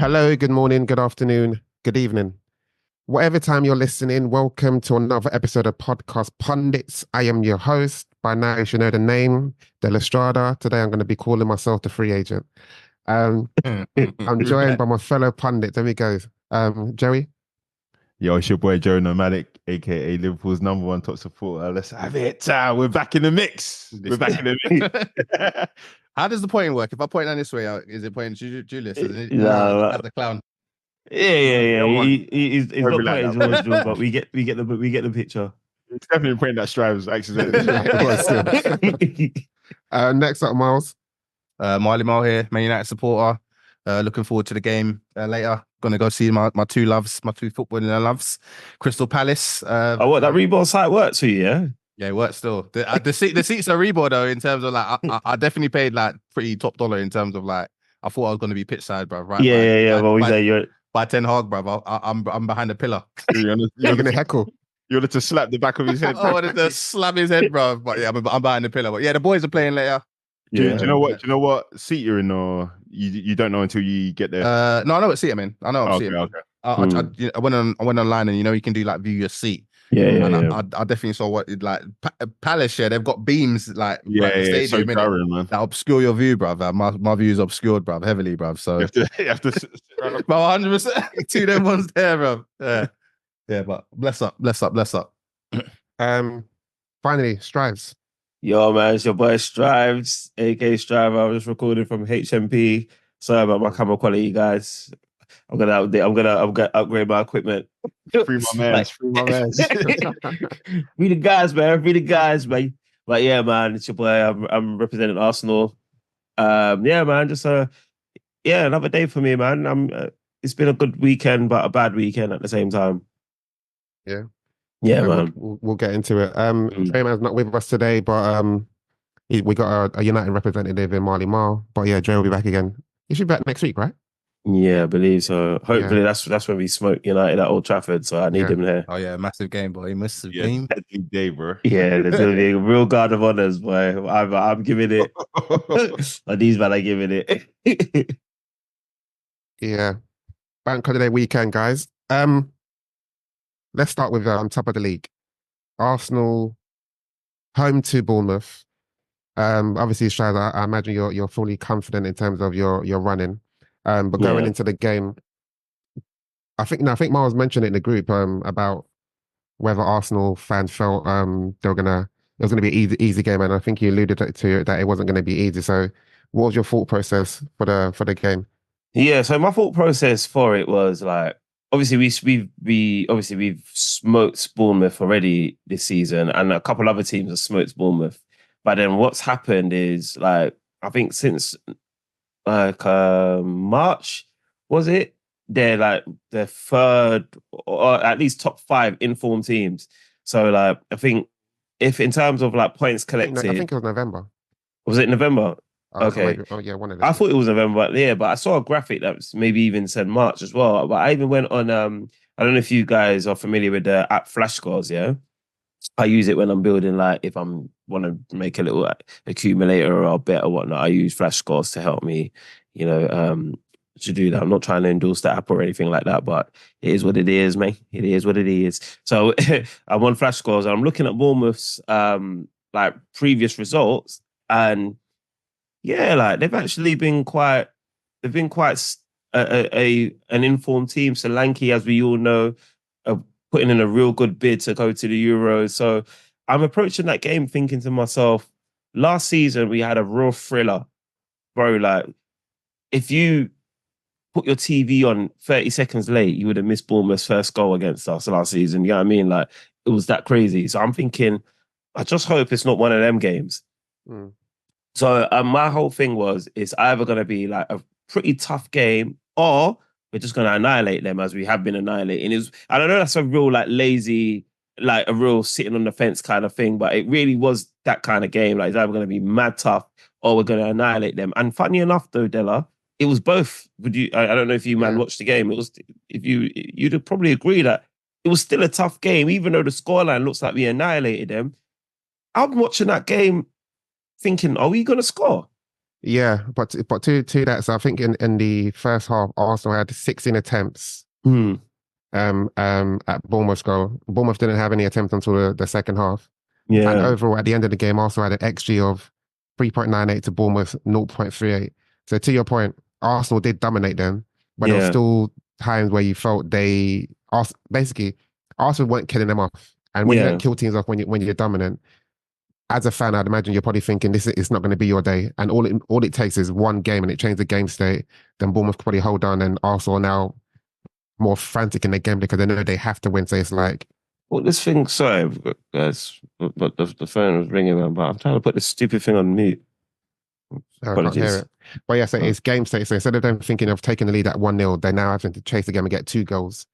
Hello, good morning, good afternoon, good evening. Whatever time you're listening, welcome to another episode of Podcast Pundits. I am your host. By now, you should know the name, De La Strada. Today, I'm going to be calling myself the free agent. Um, I'm joined by my fellow pundit. There we go. Joey. Yo, it's your boy Joe Nomadic, aka Liverpool's number one top supporter. Let's have it. We're back in the mix. We're back in the mix. How does the pointing work? If I point down this way, is it pointing to Julius? No, As the clown. yeah. He's He's not not playing like his original, but we get the picture. It's definitely putting that strives accidentally. Next up, Miles. Miley Mile here, Man United supporter. Looking forward to the game later. Gonna go see my two loves, my two footballing loves. Crystal Palace. What that Reebok site works for you, yeah? Yeah, it works still. The seats are Reebok though. In terms of like, I definitely paid like pretty top dollar in terms of like, I thought I was gonna be pitch side, bro. Right? Yeah. But we say you're by Ten Hag, bro. I'm behind the pillar. You're going to heckle. You wanted to slap the back of his head. I wanted to slap his head, bro. But yeah, I'm behind the pillar. But yeah, the boys are playing later. Do you know what? Do you know what seat you're in, or you don't know until you get there? No, I know what seat I'm in. I know what seat. Okay. I went online, and you can do like view your seat. I definitely saw what like Palace. Yeah, they've got beams like Yeah, so stadium jarring, man. that obscure your view, bruv. My view is obscured, bruv, heavily, bruv. So You have to sit around the- 100%. Two them ones there, bruv. Yeah. But bless up. Finally, Strives. Yo, man, it's your boy Strives, aka Strive. I was just recording from HMP. Sorry about my camera quality, guys. I'm gonna upgrade my equipment. Free my man. Free my man. Free the guys, man. But yeah, man, it's your boy. I'm representing Arsenal. Yeah, man, just another day for me, man. It's been a good weekend, but a bad weekend at the same time. Yeah. Yeah, man. We'll get into it. Man's not with us today, but we got a United representative in Marley Marl. But yeah, Joe will be back again. He should be back next week, right? Yeah, I believe so. Hopefully that's when we smoke United at Old Trafford. So I need him there. Oh yeah, massive game, boy. Massive Yeah, game. big day, bro. Yeah, there's gonna be a real guard of honors, boy. I'm giving it. But these men are giving it. Yeah. Bank holiday weekend, guys. Let's start with top of the league. Arsenal home to Bournemouth. Obviously, Shaz, I imagine you're fully confident in terms of your running. But going into the game, I think Miles mentioned it in the group about whether Arsenal fans felt it was gonna be an easy game, and I think you alluded to that it wasn't gonna be easy. So, what was your thought process for the game? Yeah, so my thought process for it was like, obviously we've smoked Bournemouth already this season, and a couple other teams have smoked Bournemouth. But then what's happened is like, I think since like March, was it? They're like the third or at least top 5 informed teams. So like, I think if in terms of like points collected, I think it was November. Was it November? Okay. Yeah, one of them. I thought it was November, but I saw a graphic that was maybe even said March as well. But I even went on, I don't know if you guys are familiar with the app Flash Scores, yeah? I use it when I'm building, like, if I'm want to make a little accumulator or bet or whatnot, I use Flash Scores to help me, to do that. I'm not trying to endorse the app or anything like that, but it is what it is, mate. It is what it is. So I'm on Flash Scores and I'm looking at Bournemouth's like previous results, and yeah, like they've been quite an informed team. Solanke, as we all know, putting in a real good bid to go to the Euros. So I'm approaching that game thinking to myself, last season we had a real thriller, bro. Like, if you put your TV on 30 seconds late, you would have missed Bournemouth's first goal against us last season. You know what I mean? Like, it was that crazy. So I'm thinking, I just hope it's not one of them games. Mm. So my whole thing was, it's either going to be like a pretty tough game, or we're just going to annihilate them as we have been annihilating. I don't know, that's a real like lazy, like a real sitting on the fence kind of thing, but it really was that kind of game. Like, it's either going to be mad tough or we're going to annihilate them. And funny enough though, Della, it was both. I don't know if you man watched the game. It was, you'd probably agree that it was still a tough game, even though the scoreline looks like we annihilated them. I'm watching that game thinking, are we going to score? Yeah, but to that, so I think in the first half, Arsenal had 16 attempts Hmm. at Bournemouth's goal. Bournemouth didn't have any attempts until the second half. And Yeah. overall, at the end of the game, Arsenal had an XG of 3.98 to Bournemouth 0.38. So to your point, Arsenal did dominate them, but there was Yeah. still times where you felt basically Arsenal weren't killing them off. And when you Yeah. don't kill teams off when you're dominant, as a fan, I'd imagine you're probably thinking it's not going to be your day. And all it takes is one game and it changes the game state. Then Bournemouth could probably hold on, and Arsenal are now more frantic in the game because they know they have to win. So it's like, Well, this thing, sorry, guys, but the phone was ringing, man, but I'm trying to put this stupid thing on mute. I can't hear Apologies. it. But yeah, so it's game state. So instead of them thinking of taking the lead at 1-0, they're now having to chase the game and get 2 goals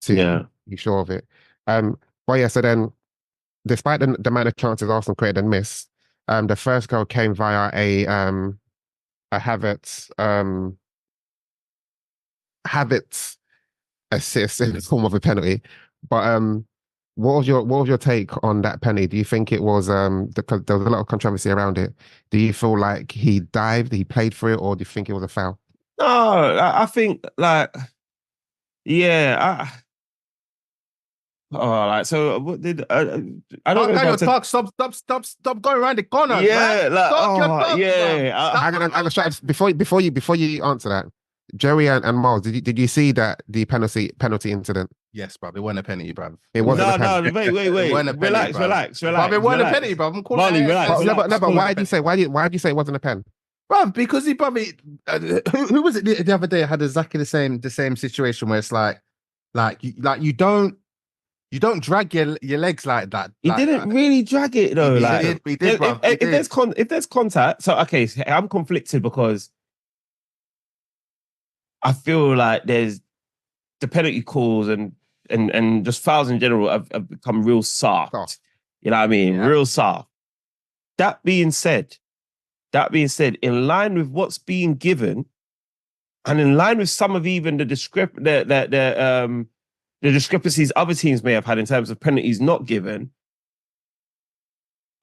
to be sure of it. But yeah, so then despite the amount of chances Arsenal created and missed, the first goal came via a Havertz assist in the form of a penalty. But what was your take on that penalty? Do you think it was because there was a lot of controversy around it? Do you feel like he dived, he played for it, or do you think it was a foul? No, I think like, yeah, like so. What did I don't know? Your If I talk. Stop going around the corner. yeah, man. like Stop your talk, yeah. I'm gonna try before you answer that. Joey and Miles, did you see that the penalty incident? Yes, bruv. It wasn't a penalty, bruv. It wasn't No, a penalty. wait. wasn't a penalty, Relax. Bruv, it wasn't a penalty, bruv. I'm calling Marley, it. relax. No, but why did you say it wasn't a pen? Bruv, because he probably who was it the other day had exactly the same situation where it's like you don't drag your legs like that. He didn't really drag it though. He did, bruv. If there's contact, so okay, so I'm conflicted because I feel like there's the penalty calls and just fouls in general have become real soft. You know what I mean? Yeah. Real soft. That being said, in line with what's being given, and in line with some of even the discrepancies other teams may have had in terms of penalties not given,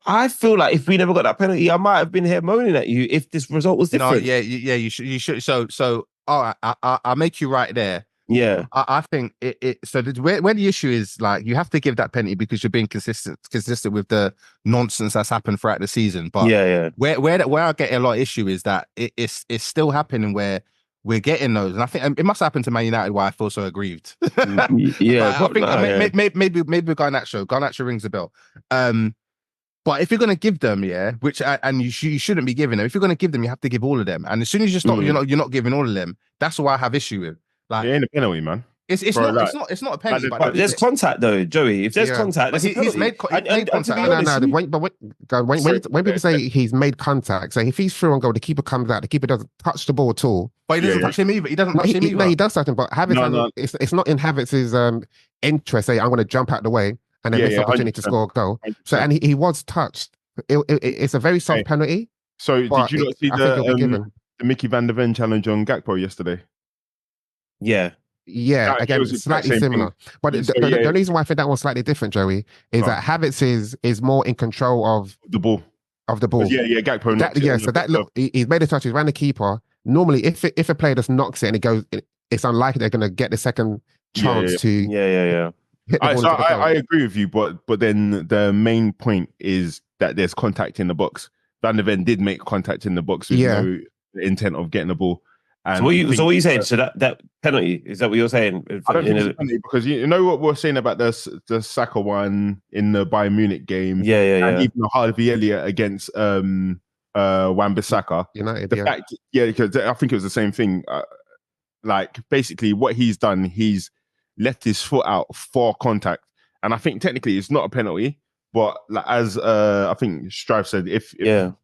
I feel like if we never got that penalty, I might have been here moaning at you if this result was different. No, you should. So, all right, I'll make you right there. Yeah, I think it. So where the issue is, like, you have to give that penalty because you're being consistent with the nonsense that's happened throughout the season. But where I get a lot of issue is that it's still happening where we're getting those, and I think it must happen to Man United. Why I feel so aggrieved. yeah. I think maybe we're Garnacho rings a bell. But if you're going to give them, which and you shouldn't be giving them. If you're going to give them, you have to give all of them. And as soon as you stop, you're not giving all of them. That's why I have issue with. Like, it ain't a penalty, man. It's not a penalty. But there's contact though, Joey. If there's contact, but he's made contact. When people say he's made contact, so if he's through on goal, the keeper comes out, the keeper doesn't touch the ball at all. But he doesn't touch him either. He doesn't touch him either. No, he does touch him, but Havertz, it's not in Havertz's interest. Say, I'm going to jump out the way and then miss the opportunity to score a goal. 100%. So, and he was touched. It's a very soft penalty. So, did you not see the Mickey Van der Ven challenge on Gakpo yesterday? Yeah, again, slightly similar. But the reason why I think that was slightly different, Joey, is that Havertz is more in control of the ball. Yeah, Gakpo. So that look, he's made a touch. He's ran the keeper. Normally, if a player just knocks it and it goes, it's unlikely they're going to get the second chance to. Yeah. Hit the ball so I agree with you, but then the main point is that there's contact in the box. Van der Ven did make contact in the box with no intent of getting the ball. And so what are you saying? So that penalty, is that what you're saying? I don't think it's penalty because you know what we're saying about the Saka one in the Bayern Munich game. And even the Harvey Elliott against Wan-Bissaka. United, fact, because I think it was the same thing. Like basically what he's done, he's left his foot out for contact. And I think technically it's not a penalty, but like, as I think Strive said, if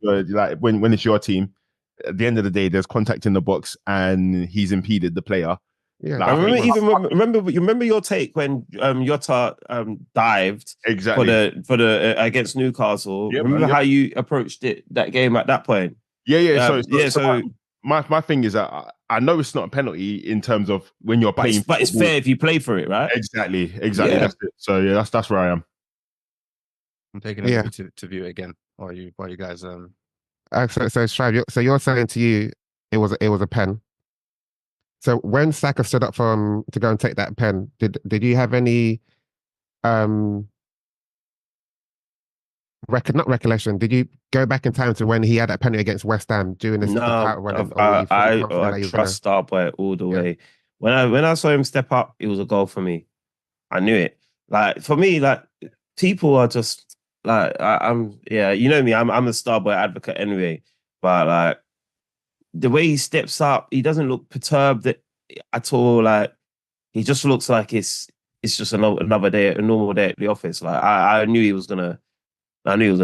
like when it's your team, at the end of the day, there's contact in the box and he's impeded the player. Yeah, like, remember your take when Jota dived for the against Newcastle. Remember how you approached that game at that point? So my thing is that I know it's not a penalty in terms of when you're playing, but it's fair if you play for it, right? Exactly. Yeah. That's it. So that's where I am. I'm taking it to view it again. While you guys So Strive, so you're saying to you it was a pen. So when Saka stood up to go and take that pen, did you have any um not recollection? Did you go back in time to when he had that penalty against West Ham during the No, part running, or were you fully confident that I he was trust Starboy all the Yeah. way. When I saw him step up, it was a goal for me. I knew it. Like for me, like people are just like I'm. Yeah, you know me. I'm a Starboy advocate anyway. But like the way he steps up, he doesn't look perturbed at all. Like he just looks like it's just another day, a normal day at the office. Like I knew he was gonna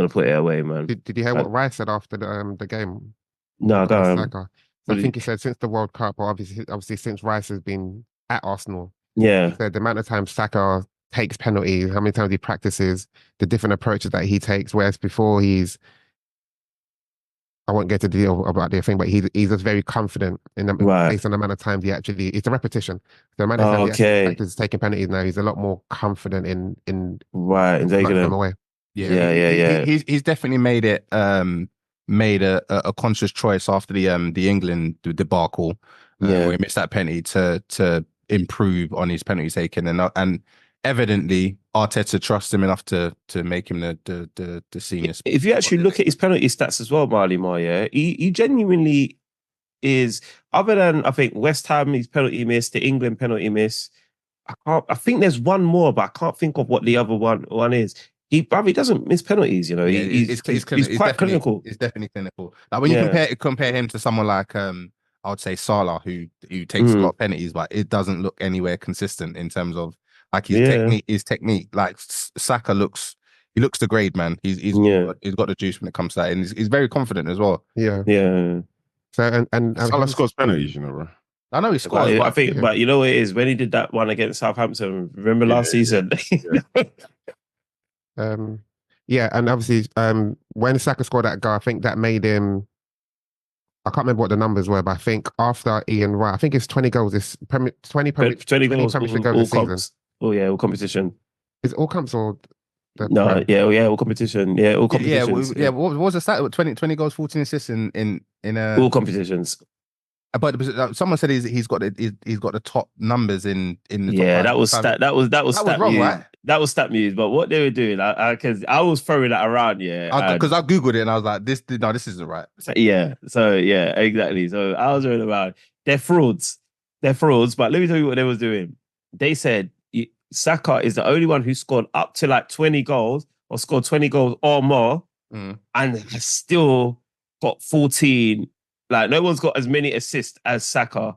put it away, man. Did you hear Like, what Rice said after the game? no, go on. Saka. So I think he said since the World Cup, or obviously since Rice has been at Arsenal, Yeah. he said the amount of times Saka takes penalties, how many times he practices, the different approaches that he takes, whereas before I won't get to deal about the thing, but he's just very confident based on the amount of times it's a repetition. The amount of times he actually practices taking penalties now, he's a lot more confident in taking them away. Yeah. He's definitely made a conscious choice after the England debacle, where he missed that penalty to improve on his penalty taking, and evidently Arteta trusts him enough to make him the senior. If you actually look at his penalty stats as well, Marley Moore, he genuinely is. Other than I think West Ham, his penalty miss, the England penalty miss. I think there's one more, but I can't think of what the other one is. He doesn't miss penalties, you know. He's quite clinical. It's definitely clinical. Like when you compare him to someone like I would say Salah, who takes a lot of penalties, but it doesn't look anywhere consistent in terms of like his technique. Like Saka looks the grade, man. He's got the juice when it comes to that, and he's very confident as well. Yeah. So and Salah scores penalties, you know, bro. I know he scores. I think, but you know what it is when he did that one against Southampton. Remember last season? And obviously, when Saka scored that goal, I think that made him. I can't remember what the numbers were, but I think after Ian Wright, I think it's 20 goals. It's 20 goals all comps. Oh yeah, all competition. Is it all comps or? All competition. Yeah, all competitions. What was the stat? 20 goals, 14 assists in all competitions. But someone said he's got the top numbers in the top that was stat. That was stat wrong, news. Right? That was stat news. But what they were doing, because I was throwing that around, because I googled it and I was like, this isn't right. So exactly. So I was throwing around. They're frauds. But let me tell you what they was doing. They said Saka is the only one who scored up to like 20 goals or scored 20 goals or more, and has still got 14. Like no one's got as many assists as Saka,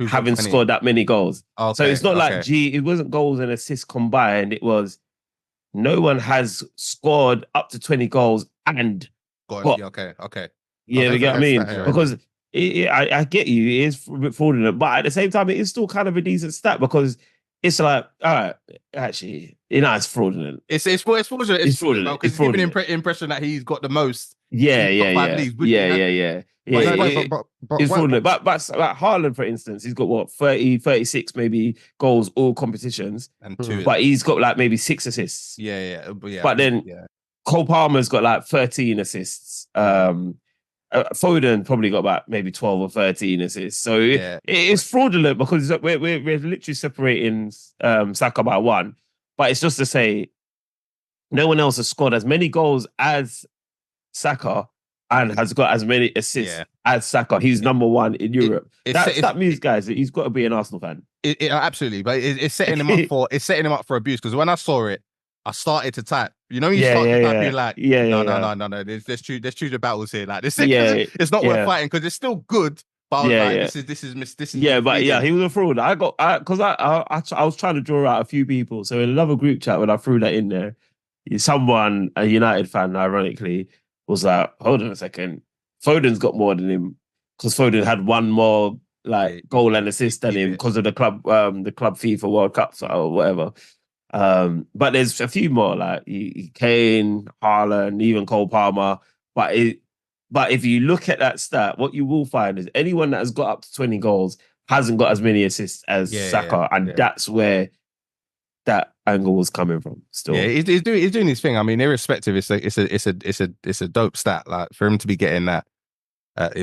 having scored that many goals. Okay, so it's not like it wasn't goals and assists combined. It was no one has scored up to 20 goals and okay. Yeah, you get what I mean? Because I get you, it is fraudulent, but at the same time, it is still kind of a decent stat because it's like, all right, actually, it's fraudulent. It's fraudulent. It's fraudulent because it's giving impression that he's got the most. Yeah. It's fraudulent. But like Haaland, for instance, he's got what 30, 36 maybe goals, all competitions, and 2. But he's got like maybe 6 assists. But then Cole Palmer's got like 13 assists. Foden probably got about maybe 12 or 13 assists. So it is fraudulent because we're literally separating Saka by 1. But it's just to say no one else has scored as many goals as Saka and has got as many assists as Saka. He's number 1 in Europe. That means, guys, that he's got to be an Arsenal fan. Absolutely, but it's setting him up for abuse. Because when I saw it, I started to type. You know, you start to type, you're like, no. Let's choose the battles here. Like this, it's not worth fighting because it's still good. But I was like, this is. He was a fraud. I was trying to draw out a few people. So in another group chat, when I threw that in there, someone, a United fan, ironically, was like, hold on a second, Foden's got more than him because Foden had one more like goal and assist than him because of the club FIFA World Cup or whatever. But there's a few more like Kane, Haaland, even Cole Palmer. But if you look at that stat, what you will find is anyone that has got up to 20 goals hasn't got as many assists as Saka, and that's where that angle was coming from. Still, yeah, he's doing his thing. I mean, irrespective, it's a dope stat. Like for him to be getting that.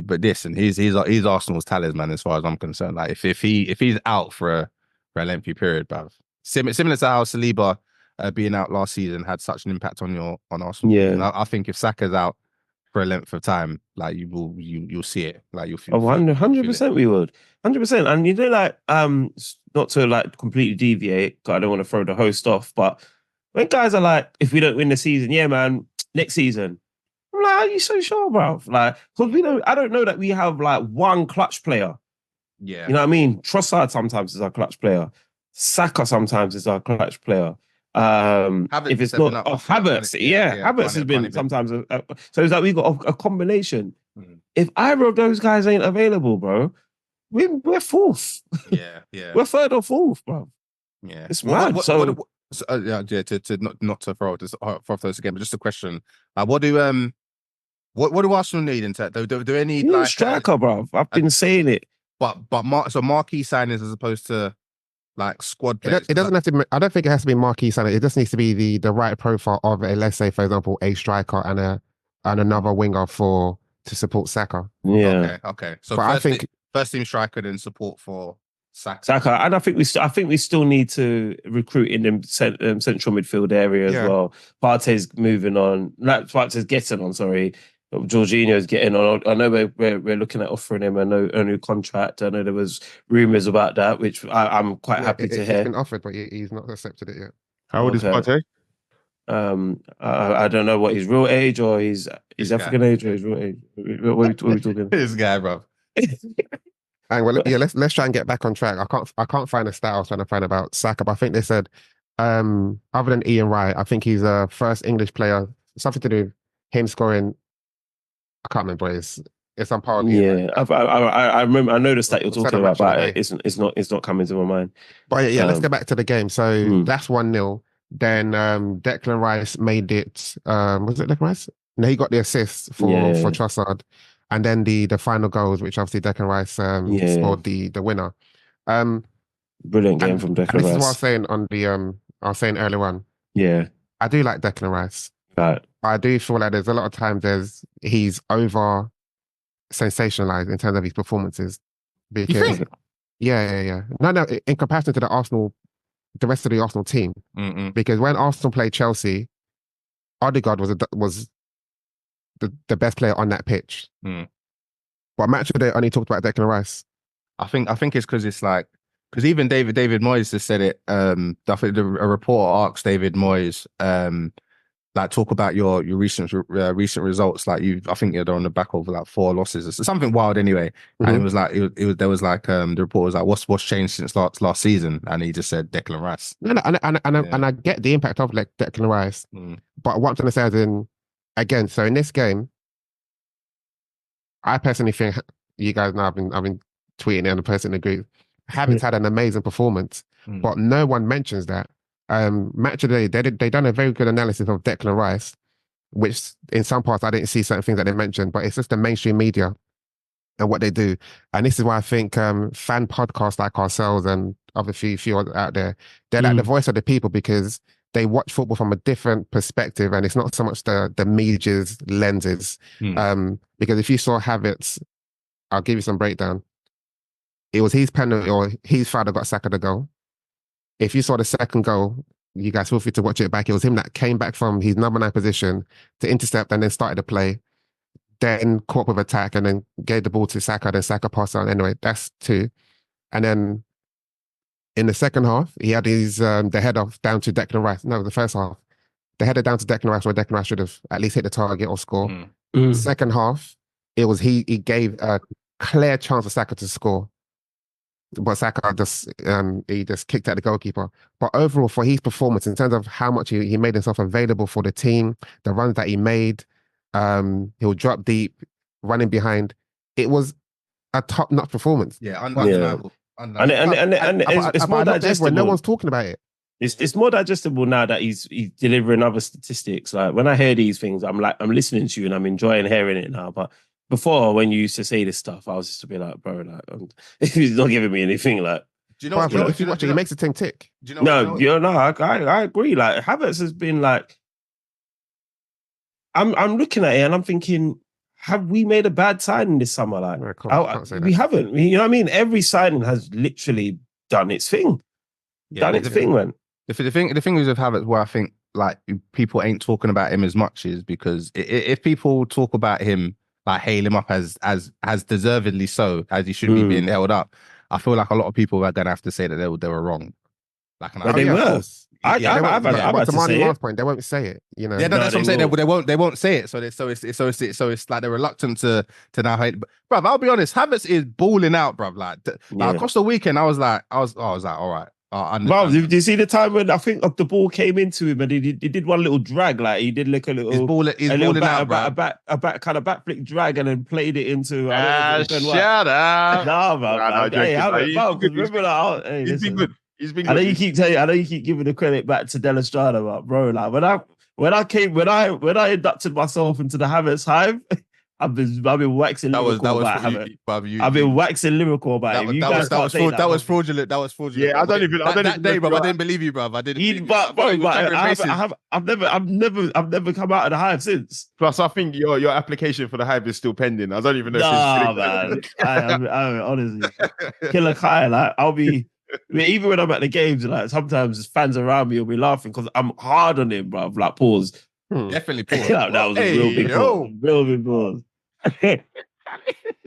But listen, he's Arsenal's talisman as far as I'm concerned. Like if he's out for a lengthy period, bruv. Similar to how Saliba being out last season had such an impact on Arsenal. Yeah, I think if Saka's out for a length of time, like you'll see it. Like you'll feel. 100% we would. 100%. And you know, like not to like completely deviate, 'cause I don't want to throw the host off, but when guys are like, if we don't win the season, yeah, man, next season. I'm like, are you so sure, bro? Like, because I don't know that we have like one clutch player. Yeah. You know what I mean? Trossard sometimes is our clutch player. Saka sometimes is our clutch player. If it's not Havertz, Havertz has been sometimes. So it's like we've got a combination. Mm. If either of those guys ain't available, bro, we're fourth. Yeah. We're third or fourth, bro. Yeah. It's mad. Not to throw this again, but just a question. What do Arsenal need in terms? Do they need like a striker, bro? I've been saying it. But marquee signings as opposed to like squad players. It doesn't have to. I don't think it has to be marquee signings. It just needs to be the right profile of a, let's say, for example, a striker and another winger to support Saka. Yeah. Okay. So I think first team striker, then support for Saka, and I think we still need to recruit in the central midfield area as well. Partey's moving on. Partey's getting on. Sorry, Jorginho's getting on. I know we're looking at offering him a new contract. I know there was rumours about that, which I'm quite happy to hear. It's been offered, but he's not accepted it yet. How old is Partey? I don't know what his real age or his African age or his real age. What are we talking? This guy, bro. Let's try and get back on track. I can't find a stat I was trying to find about Saka, but I think they said other than Ian Wright, I think he's a first English player. Something to do with him scoring. I can't remember. It's some part of Ian Wright. I remember. I noticed that you're talking about, but it's not coming to my mind. But let's get back to the game. So that's 1-0. Then Declan Rice made it. Was it Declan Rice? No, he got the assist for Trossard. And then the final goals, which obviously Declan Rice scored the winner. Brilliant game from Declan Rice. This is what I was saying I was saying earlier on. Yeah. I do like Declan Rice. Right. I do feel like there's a lot of times he's over sensationalized in terms of his performances. Because, you think? Yeah. No, in comparison to the rest of the Arsenal team. Mm-mm. Because when Arsenal played Chelsea, Odegaard was the best player on that pitch. But match of the day only talked about Declan Rice. I think it's because it's like, because even David Moyes has said it. I think a reporter asked David Moyes, like, talk about your recent results. Like I think you're on the back of like 4 losses, or something wild anyway. Mm-hmm. And it was like there was like the reporter was like, what's changed since last season? And he just said Declan Rice. No, and I get the impact of like Declan Rice, but what I'm trying to say is again, so in this game, I personally think, you guys know I've been tweeting it on the person in the group, Havertz had an amazing performance, but no one mentions that. Match of the day, they done a very good analysis of Declan Rice, which in some parts I didn't see certain things that they mentioned, but it's just the mainstream media and what they do. And this is why I think fan podcasts like ourselves and other few out there, they're like the voice of the people, because they watch football from a different perspective, and it's not so much the media's lenses. Because if you saw Havertz, I'll give you some breakdown. It was his penalty or his foul that got Saka the goal. If you saw the second goal, you guys feel free to watch it back. It was him that came back from his number 9 position to intercept and then started the play, then caught up with attack and then gave the ball to Saka, then Saka passed on. Anyway, that's 2. And then in the second half, he had his the header down to Declan Rice. No, the first half. The header down to Declan Rice, where Declan Rice should have at least hit the target or score. Second half, it was he gave a clear chance for Saka to score. But Saka just kicked at the goalkeeper. But overall, for his performance, in terms of how much he made himself available for the team, the runs that he made, he'll drop deep, running behind. It was a top-notch performance. Yeah, undeniable. And it's more digestible. No one's talking about it. It's more digestible now that he's delivering other statistics. Like when I hear these things, I'm listening to you and I'm enjoying hearing it now. But before, when you used to say this stuff, I was just to be like, bro, like he's not giving me anything. Like Do you know? If you watch it, he makes the team tick. Do you know? No, I agree. Like Havertz has been like, I'm looking at it and I'm thinking, have we made a bad signing this summer? Like, we haven't. You know what I mean? Every signing has literally done its thing. Man. The thing is with Havertz, where I think like people ain't talking about him as much is because if people talk about him, like hail him up as deservedly so, as he should be being held up, I feel like a lot of people are gonna have to say that they were wrong. Like, they were. To Marty Mar's point, they won't say it. You know, yeah, no, that's what I'm saying. They won't say it. So it's like they're reluctant to now hate. Bruv, I'll be honest, Havertz is balling out, bruv. Like across the weekend, I was like, all right. Well, did you see the time when I think the ball came into him and he did one little drag, like he did like a little, a back flick drag and then played it into. Shut up! Nah, man. He's been good. He's been good. I know you keep giving the credit back to Della Strada, but bro, like when I inducted myself into the Havertz hive. I've been waxing lyrical about Havertz. I've been waxing lyrical about him. That was fraudulent. Yeah, I don't even. That day, bro. I didn't believe you, bro. I didn't. I've never come out of the hive since. Plus, I think your application for the hive is still pending. I don't even know. Man. I honestly, Killer Kai. Like I'll be. Even when I'm at the games, like sometimes fans around me will be laughing because I'm hard on him, bro. Like pause. Definitely pause. That was a real big pause. Real big pause.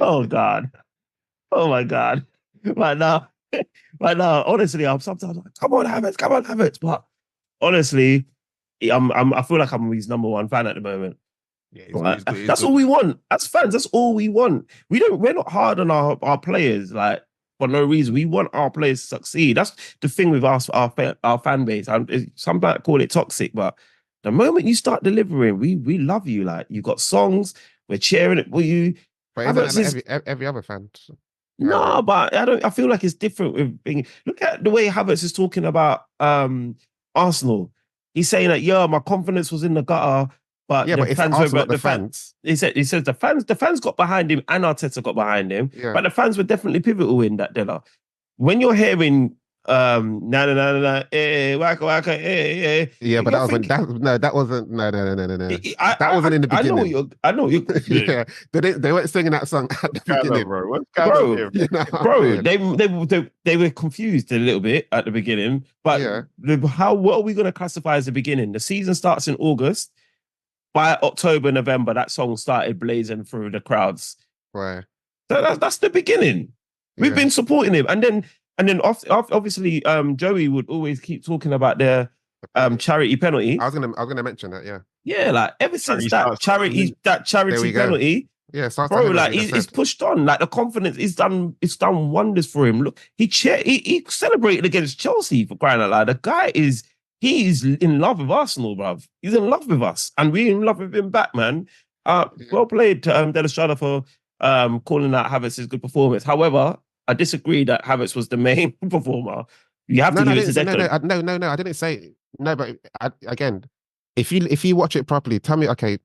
Oh God. Oh my God. Right now, honestly, I'm sometimes like, come on, Havertz. But honestly, I feel like I'm his number one fan at the moment. Yeah, that's all we want. As fans, that's all we want. We're not hard on our players, like for no reason. We want our players to succeed. That's the thing with our fan base. Some might call it toxic, but the moment you start delivering, we love you. Like you got songs, we're cheering it for you. But isn't every other fan? No, but I feel like it's different with being. Look at the way Havertz is talking about Arsenal. He's saying that my confidence was in the gutter, but but it's Arsenal, not the fans. He says the fans got behind him and Arteta got behind him, but the fans were definitely pivotal in that Della. When you're hearing waka waka yeah, but that wasn't that wasn't in the beginning. I know you yeah, they weren't singing that song at the beginning, bro. They were confused a little bit at the beginning, but what are we going to classify as the beginning? The season starts in August. By October, November, that song started blazing through the crowds. Right. So that's the beginning. We've been supporting him, and then obviously, Joey would always keep talking about their charity penalty. I was gonna mention that, yeah. Yeah, like ever since that charity penalty, bro, like he's pushed on. Like the confidence, it's done wonders for him. Look, he celebrated against Chelsea, for crying out loud. The guy he's in love with Arsenal, bruv. He's in love with us, and we're in love with him back, man. Well played, Della Strada, for calling out Havertz's good performance. However, I disagree that Havertz was the main performer. You have to give it to Declan. No, I didn't say no. But again, if you watch it properly, tell me, okay,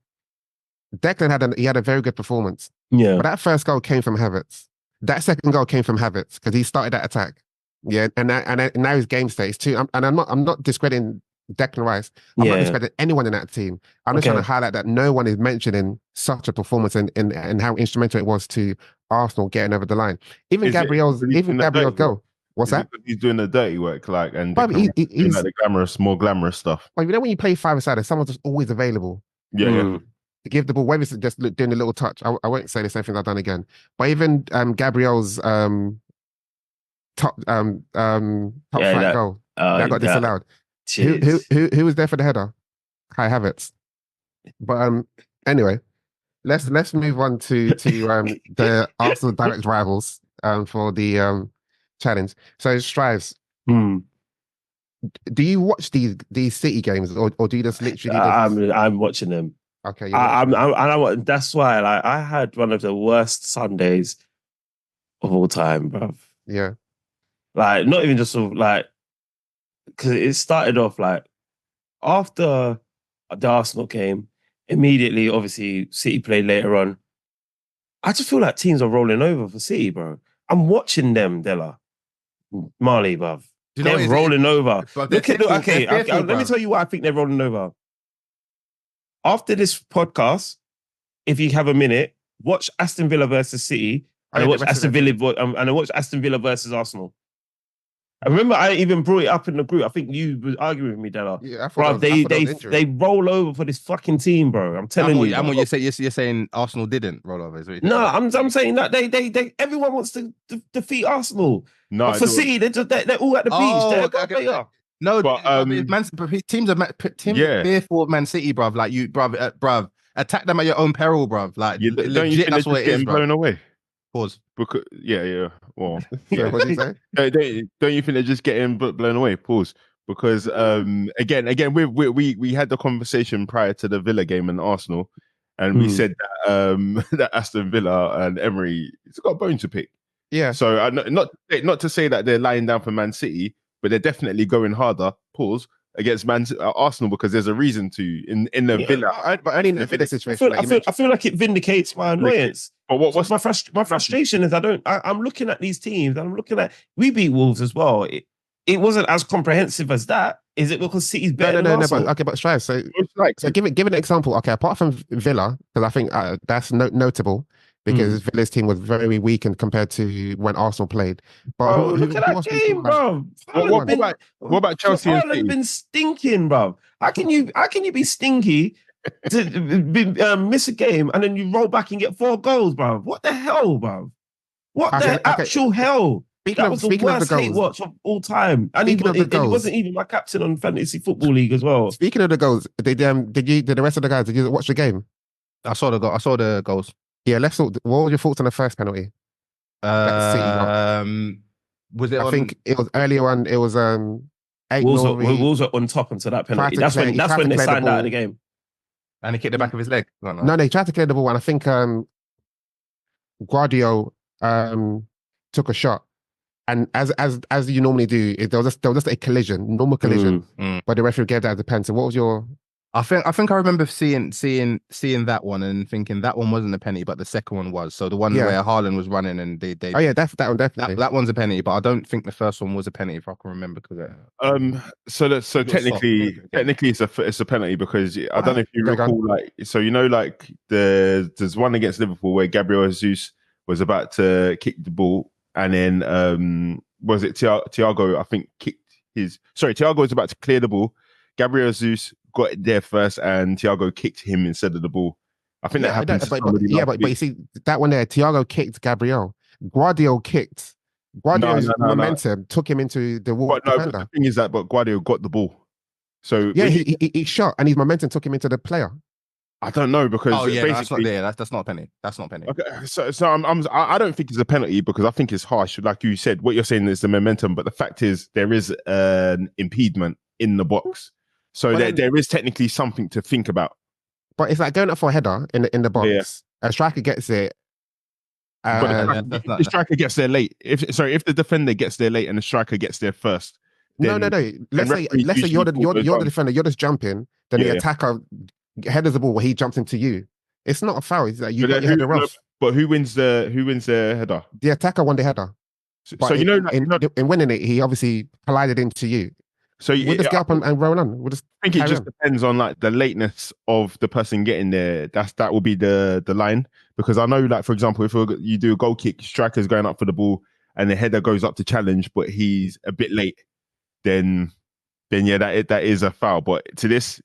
Declan had a very good performance. Yeah, but that first goal came from Havertz. That second goal came from Havertz because he started that attack. Yeah, and now his game stays too. I'm not discrediting Declan Rice. I'm not discrediting anyone in that team. I'm just trying to highlight that no one is mentioning such a performance and how instrumental it was to Arsenal getting over the line. Even Gabriel's goal. What's that? He's doing the dirty work, like, and he's like the more glamorous stuff. Like, you know, when you play five-a-side, someone's just always available. Yeah. To give the ball, whether it's just doing a little touch. I won't say the same thing I've done again. But even Gabriel's top flight goal that got disallowed. Who was there for the header? Kai Havertz. But anyway, let's move on to the Arsenal direct rivals for the challenge. So Strives. Do you watch these City games, or do you just literally? I'm watching them. Okay, that's why, like, I had one of the worst Sundays of all time, bruv. Yeah. Like, not even just sort of like, because it started off like after the Arsenal game, immediately, obviously, City played later on. I just feel like teams are rolling over for City, bro. I'm watching them, Della. Marley, bruv. You know They're rolling over. But Look at fearful, okay. Let me tell you why I think they're rolling over. After this podcast, if you have a minute, watch Aston Villa versus City, and I watch Aston Villa versus Arsenal. I remember I even brought it up in the group. I think you were arguing with me, Della. Yeah, bro, they roll over for this fucking team, bro. I'm telling you. And what you're saying Arsenal didn't roll over. No, I'm saying that they everyone wants to defeat Arsenal. No, but for City, they're all at the beach. No, but teams are fearful of Man City, bruv. Like bruv, attack them at your own peril, bruv. Like legit, that's what it is, blown away. Pause. Because well, yeah, what did you say? Don't you think they're just getting blown away? Pause. Because again, we had the conversation prior to the Villa game and Arsenal, and we said that that Aston Villa and Emery, it's got a bone to pick. Yeah. So not to say that they're lying down for Man City, but they're definitely going harder. Pause. Against Arsenal, because there's a reason to in the Villa, but only in the Villa situation. I feel like it vindicates my annoyance. But what's my frustration is I'm looking at these teams and I'm looking at we beat Wolves as well. It wasn't as comprehensive as that. Is it because City's better? No, but Strive. So give an example. Okay, apart from Villa, because I think that's notable. Because Villa's team was very weak and compared to when Arsenal played. But look at that game, bro. What about Chelsea? Haaland has been stinking, bro. How can you be stinky to miss a game and then you roll back and get 4 goals, bro? What the hell, bro? What the actual hell? That was the worst hate watch of all time. And it wasn't even my captain on Fantasy Football League as well. Speaking of the goals, did the rest of the guys, did you watch the game? I saw the goals. Yeah, let's talk. What were your thoughts on the first penalty? Was it? I think it was earlier on. It was Wolves were on top until that penalty. That's when they signed out of the game. And he kicked the back of his leg. No, he tried to clear the ball, and I think Guardiola took a shot, and as you normally do, there was just a collision, normal collision, but the referee gave that as a pen. So what was your? I think I remember seeing that one and thinking that one wasn't a penalty, but the second one was. So the one where Haaland was running and they oh yeah, that one definitely. That one's a penalty, but I don't think the first one was a penalty if I can remember. Because so technically it's a penalty because I don't know if you recall there's one against Liverpool where Gabriel Jesus was about to kick the ball and then was it Thiago? I think Thiago was about to clear the ball. Gabriel Jesus got it there first, and Thiago kicked him instead of the ball. I think that happened. But you see that one there, Thiago kicked Gabriel. Guardiola kicked. Guardiola's momentum took him into the wall. But the thing is that, Guardiola got the ball. So yeah, he shot, and his momentum took him into the player. I don't know because that's not there. That's not a penalty. That's not a penalty. Okay, so I don't think it's a penalty because I think it's harsh. Like you said, what you're saying is the momentum, but the fact is there is an impediment in the box. So there is technically something to think about. But it's like going up for a header in the box. Yeah. A striker gets it. But the striker gets there late. If the defender gets there late and the striker gets there first. No. Let's say you're the defender. You're just jumping. Then the attacker headers the ball where he jumps into you. It's not a foul. It's like you got your header off. But who wins the header? The attacker won the header. So in winning it, he obviously collided into you. So we'll just get up and roll on. I think it just depends on like the lateness of the person getting there. That will be the line, because I know, like, for example, if you do a goal kick, striker's going up for the ball and the header goes up to challenge, but he's a bit late, then yeah, that is a foul. But to this,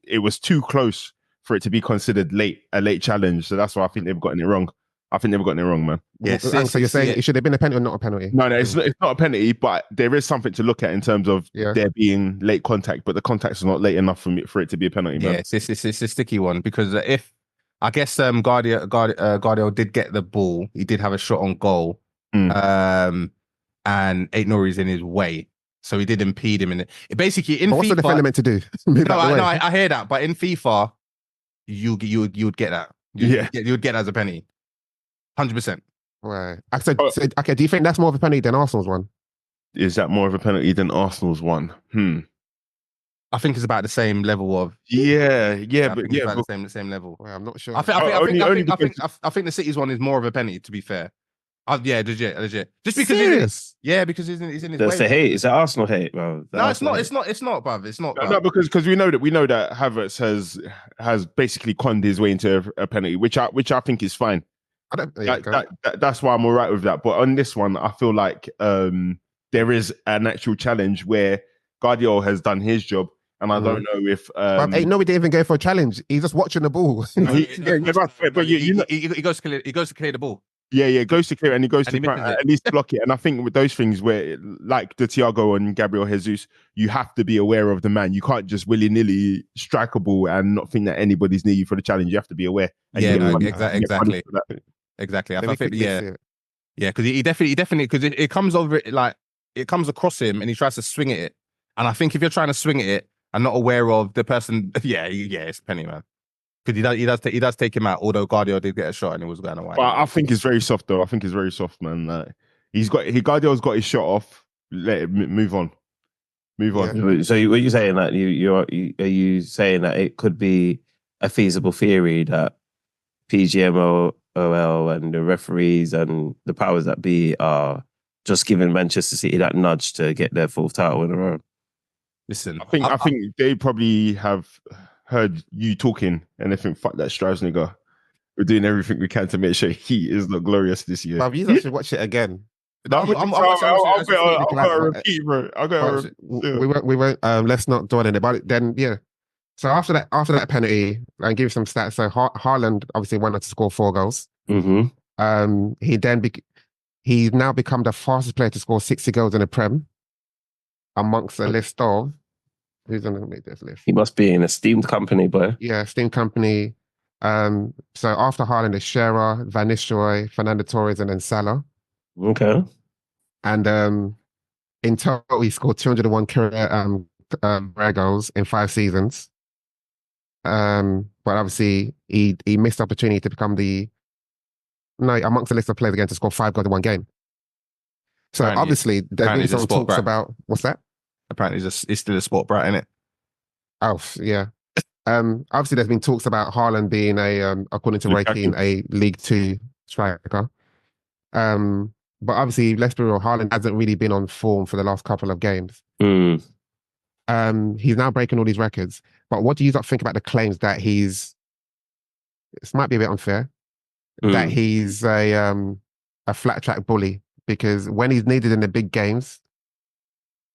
it was too close for it to be considered a late challenge. So that's why I think they've gotten it wrong. Man. Yes. So you're saying it should have been a penalty or not a penalty? No, it's not a penalty, but there is something to look at in terms of there being late contact, but the contact is not late enough for it to be a penalty. Man. Yeah, it's a sticky one because if I guess Guardiola did get the ball, he did have a shot on goal, and Aït-Nouri's in his way, so he did impede him. Basically, in FIFA, what's the defender meant to do? I hear that, but in FIFA, you would get that. You'd get that as a penalty. 100%. Right. Okay, do you think that's more of a penalty than Arsenal's one? Is that more of a penalty than Arsenal's one? I think it's about the same level of. The same level. Well, I'm not sure. I think the City's one is more of a penalty, to be fair. Yeah, legit. Just because Serious? because he's in his That's the hate. It's the Arsenal hate, bro. No, it's not, bruv. It's not. No, because we know that Havertz has basically conned his way into a penalty, which I think is fine. That's why I'm all right with that. But on this one, I feel like there is an actual challenge where Guardiola has done his job, and I don't know if ain't nobody even go for a challenge. He's just watching the ball. But he goes to clear the ball. Yeah, goes to clear and he goes to at least block it. And I think with those things where, like the Thiago and Gabriel Jesus, you have to be aware of the man. You can't just willy-nilly strike a ball and not think that anybody's near you for the challenge. You have to be aware. Exactly. I think, because he definitely, because it comes over it, like it comes across him and he tries to swing at it. And I think if you're trying to swing at it and not aware of the person, it's a penny, man. Because he does take him out, although Guardiola did get a shot and it was going away. But I think it's very soft, though. I think it's very soft, man. Guardiola's got his shot off. Let it move on. Yeah. So what are you saying that are you saying that it could be a feasible theory that PGMOL and the referees and the powers that be are just giving Manchester City that nudge to get their fourth title in a row? Listen, I think they probably have heard you talking and they think, fuck that Strauss nigga. We're doing everything we can to make sure he is not glorious this year. But you should watch it again. I'll go repeat, bro. We won't. Let's not dwell on it. But then, yeah. So after that penalty, I'll give you some stats. So Haaland obviously went on to score 4 goals. Mm-hmm. He's now become the fastest player to score 60 goals in the Prem, amongst a list of. Who's going to make this list? He must be an esteemed company, boy. Yeah, esteemed company. So after Haaland is Shearer, Van Nistelrooy, Fernando Torres, and then Salah. Okay. And in total, he scored 201 career goals in 5 seasons. But obviously, he missed opportunity to become amongst the list of players again to score 5 goals in 1 game. So obviously, there's been some talks about what's that? Apparently, it's still a sport brat, isn't it? Oh, yeah. Obviously, there's been talks about Haaland being according to Rating, a League 2 striker. But obviously, let's be real, Haaland hasn't really been on form for the last couple of games. Mm. He's now breaking all these records. But what do you think about the claims that this might be a bit unfair, that he's a flat track bully? Because when he's needed in the big games,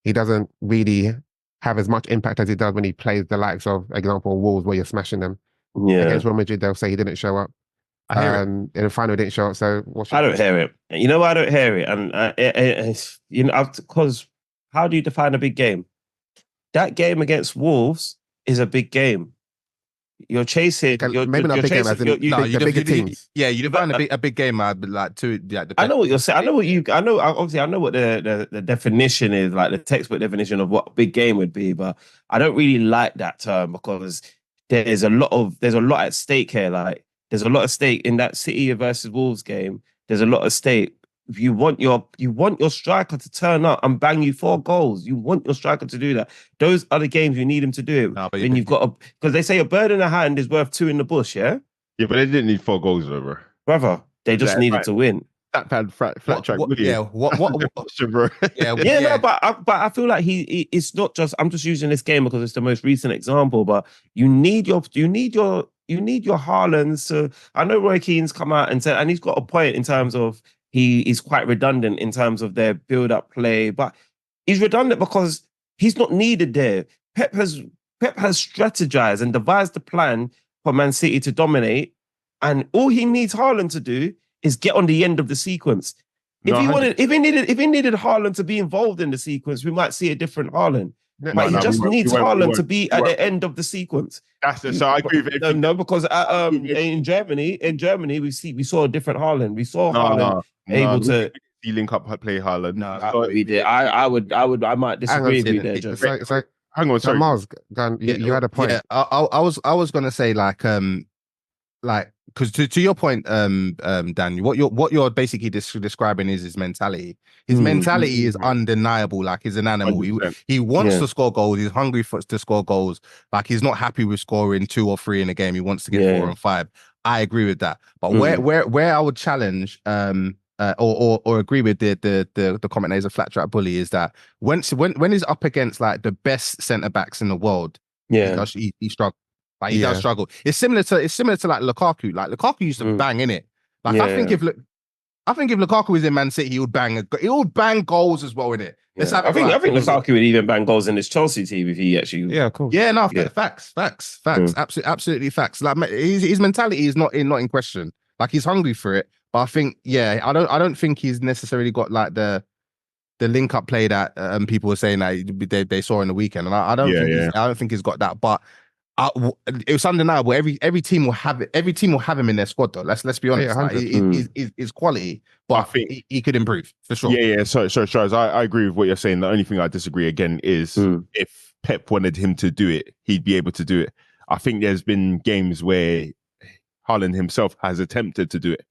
he doesn't really have as much impact as he does when he plays the likes of, example, Wolves, where you're smashing them. Yeah. Against Real Madrid, they'll say he didn't show up. I hear it. In the final, he didn't show up. So I don't hear it. You know why I don't hear it? And because how do you define a big game? That game against Wolves is a big game. You're chasing. Maybe not a big game, as in the bigger teams. Yeah, you define a big game, like two. Yeah, I know what you're saying. I know. Obviously, I know what the definition is, like the textbook definition of what a big game would be. But I don't really like that term because there's a lot at stake here. Like there's a lot at stake in that City versus Wolves game. There's a lot at stake. If you want your striker to turn up and bang you 4 goals, you want your striker to do that. Those are the games you need him to do. No, but then you've got because they say a bird in the hand is worth 2 in the bush. Yeah. Yeah, but they didn't need 4 goals, though, bro. Brother, they just needed to win. That bad flat track. What, bro. No, but I feel like it's not just. I'm just using this game because it's the most recent example. But you need your Haalands to. I know Roy Keane's come out and said, and he's got a point in terms of. He is quite redundant in terms of their build-up play, but he's redundant because he's not needed there. Pep has strategized and devised a plan for Man City to dominate, and all he needs Haaland to do is get on the end of the sequence. If he needed Haaland to be involved in the sequence, we might see a different Haaland. But he just needs Haaland to be at the end of the sequence. So I agree with it. No, because in Germany we saw a different Haaland. We saw Haaland able to link up play Haaland. No, we did. I might disagree with you there, Joe. Hang on, sorry. Miles, you had a point. Yeah, I was gonna say because to your point, Dan, what you're basically describing is his mentality. His mentality is undeniable. Like he's an animal. He wants to score goals. He's hungry to score goals. Like he's not happy with scoring 2 or 3 in a game. He wants to get 4 and 5. I agree with that. But where I would challenge or agree with the comment that he's a flat track bully is that when he's up against like the best centre backs in the world, he struggles. Like he does struggle. It's similar to like Lukaku. Like Lukaku used to bang in it. Like I think if Lukaku was in Man City, he would bang goals as well in it. I think Lukaku would even bang goals in his Chelsea team if he actually. Yeah, cool. Yeah, no, facts. Absolutely facts. Like his mentality is not in question. Like he's hungry for it. But I think, I don't think he's necessarily got like the link up play that people were saying that they saw in the weekend, and I don't think he's got that. But it was undeniable. Every team will have it. Every team will have him in their squad, though. Let's be honest. He's quality, but I think he could improve for sure. Yeah. So Charles, I agree with what you're saying. The only thing I disagree again is if Pep wanted him to do it, he'd be able to do it. I think there's been games where Haaland himself has attempted to do it.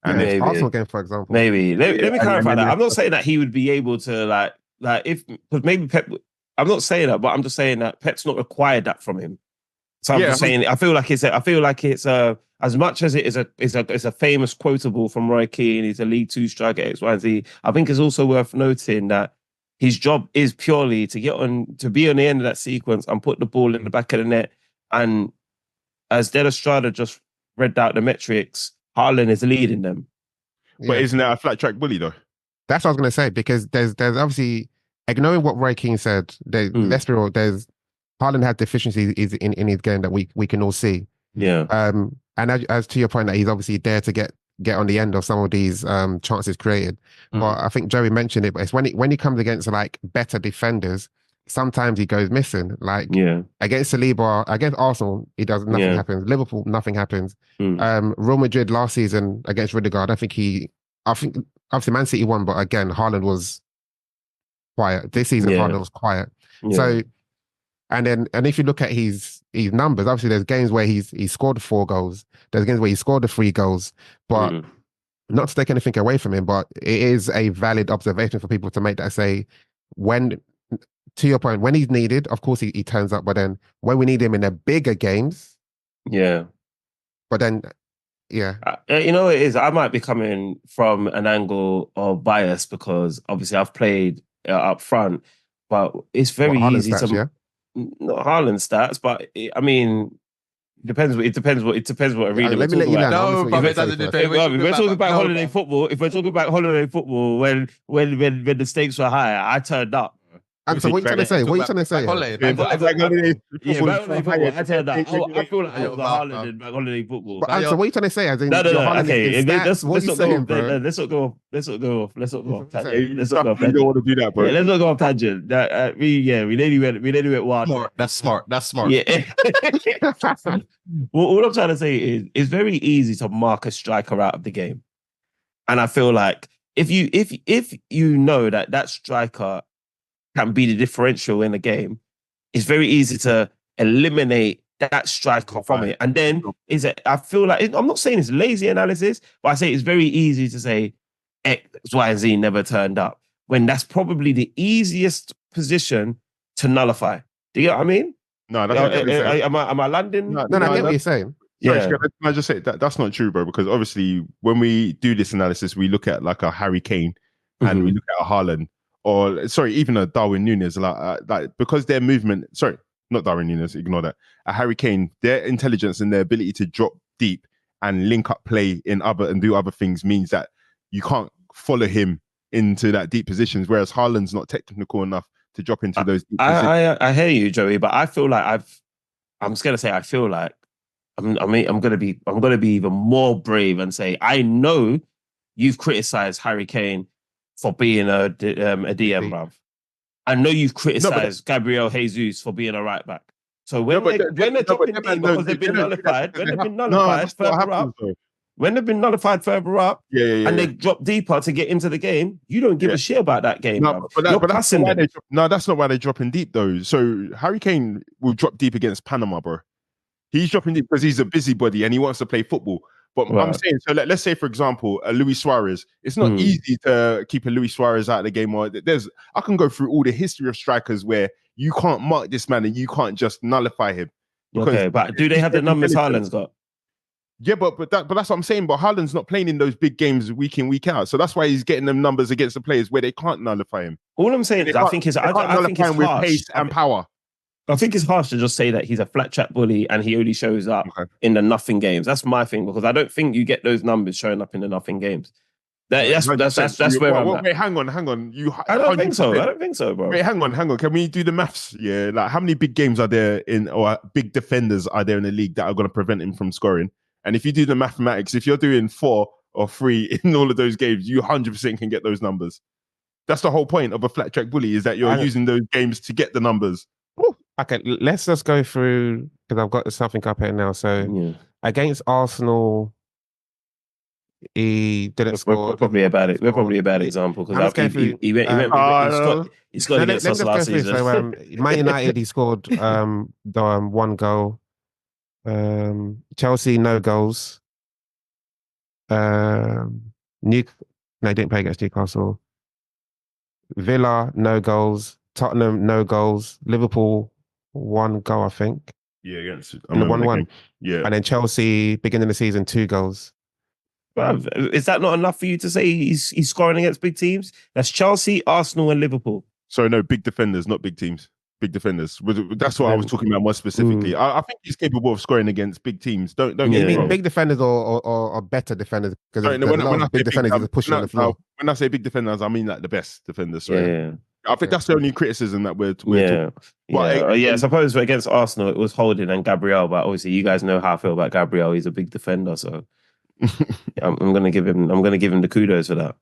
And the Arsenal game, for example. Maybe. Let me clarify that. I'm not saying that he would be able to like because maybe Pep. I'm not saying that, but I'm just saying that Pep's not required that from him. So I'm just saying. I feel like it's as much as it is a famous quotable from Roy Keane. He's a League Two striker X, Y, and Z. I think it's also worth noting that his job is purely to be on the end of that sequence and put the ball in the back of the net. And as Del Estrada just read out the metrics, Haaland is leading them. But isn't that a flat track bully though? That's what I was going to say, because there's obviously, ignoring what Roy Keane said, let's be real, Haaland had deficiencies in his game that we can all see. Yeah. And as to your point, that he's obviously there to get on the end of some of these chances created. But I think Joey mentioned it, but it's when he comes against like better defenders, sometimes he goes missing. Like against Saliba, against Arsenal, he does nothing happens. Liverpool, nothing happens. Real Madrid last season against Rudiger, I think obviously Man City won, but again, Haaland was quiet. This season, Haaland was quiet. So, and if you look at his numbers, obviously there's games where he scored 4 goals. There's games where he scored the 3 goals, but not to take anything away from him, but it is a valid observation for people to make that say, to your point, when he's needed, of course he turns up, but then when we need him in the bigger games, but then, you know what it is? I might be coming from an angle of bias because obviously I've played up front, but it's very easy to not Haaland stats, but I mean, it depends what arena we're talking about. No, but it doesn't depend. If we're talking about holiday football, when the stakes were higher, I turned up. And so what are you trying to say? What are you trying to say? I turned up. I feel like I was Haaland in holiday football. But so what are you trying to say? No. Okay, let's not go off. Let's not go off tangent. You don't want to do that, bro. Let's not go off tangent. We nearly went wild. That's smart. Yeah. What I'm trying to say is, it's very easy to mark a striker out of the game, and I feel like if you know that striker can be the differential in the game, it's very easy to eliminate that striker from it. And then I feel like I'm not saying it's lazy analysis, but I say it's very easy to say X, Y, and Z never turned up when that's probably the easiest position to nullify. Do you get what I mean? No, that's am I landing? No, I get what you're saying. Can I just say that's not true, bro? Because obviously, when we do this analysis, we look at like a Harry Kane and we look at a Haaland, or even a Darwin Núñez, like because their movement. Sorry, not Darwin Núñez. Ignore that. A Harry Kane, their intelligence and their ability to drop deep and link up play and do other things means that you can't follow him into that deep positions. Whereas Haaland's not technical enough to drop into those deep positions. I hear you, Joey, but I feel like I'm just gonna say I feel like I'm gonna be even more brave and say I know you've criticized Harry Kane for being a DM, bruv. I know you've criticized Gabriel Jesus for being a right back. So when they're dropping deep because they've been nullified, when they've been nullified further up, and they drop deeper to get into the game, you don't give a shit about that game. That's not why they're dropping deep though. So Harry Kane will drop deep against Panama, bro. He's dropping deep because he's a busybody and he wants to play football. But I'm saying, so let's say, for example, a Luis Suarez. It's not easy to keep a Luis Suarez out of the game. Or I can go through all the history of strikers where you can't mark this man and you can't just nullify him. Okay, but do they have the numbers Haaland's got? Yeah, but that's what I'm saying. But Haaland's not playing in those big games week in, week out. So that's why he's getting them numbers against the players where they can't nullify him. All I'm saying is I think it's him with pace and power. I think it's harsh to just say that he's a flat track bully and he only shows up in the nothing games. That's my thing, because I don't think you get those numbers showing up in the nothing games. That's where I'm at. Wait, hang on. I don't think so, bro. Wait, hang on. Can we do the maths? Yeah, like how many big games are there or big defenders are there in the league that are going to prevent him from scoring? And if you do the mathematics, if you're doing 4 or 3 in all of those games, you 100% can get those numbers. That's the whole point of a flat track bully, is that you're using those games to get the numbers. Ooh. Okay, let's just go through, because I've got something up here now. So against Arsenal, he didn't score. We're probably a bad example, because he scored against us last season. So Man United, he scored the 1 goal. Chelsea, no goals. No, he didn't play against Newcastle. Villa, no goals. Tottenham, no goals. Liverpool, 1 goal, I think. Yeah, against 1-1. Yeah, and then Chelsea, beginning of the season, 2 goals. Is that not enough for you to say he's scoring against big teams? That's Chelsea, Arsenal, and Liverpool. Sorry, no, big defenders, not big teams. Big defenders. That's what I was talking about more specifically. I think he's capable of scoring against big teams. Don't get me wrong. Big defenders or better defenders? Because when I big defenders are pushing on the floor. When I say big defenders, I mean like the best defenders. Sorry. Yeah. I think that's the only criticism that we're talking. I suppose against Arsenal it was Holding and Gabriel, but obviously you guys know how I feel about Gabriel. He's a big defender, so I'm gonna give him the kudos for that.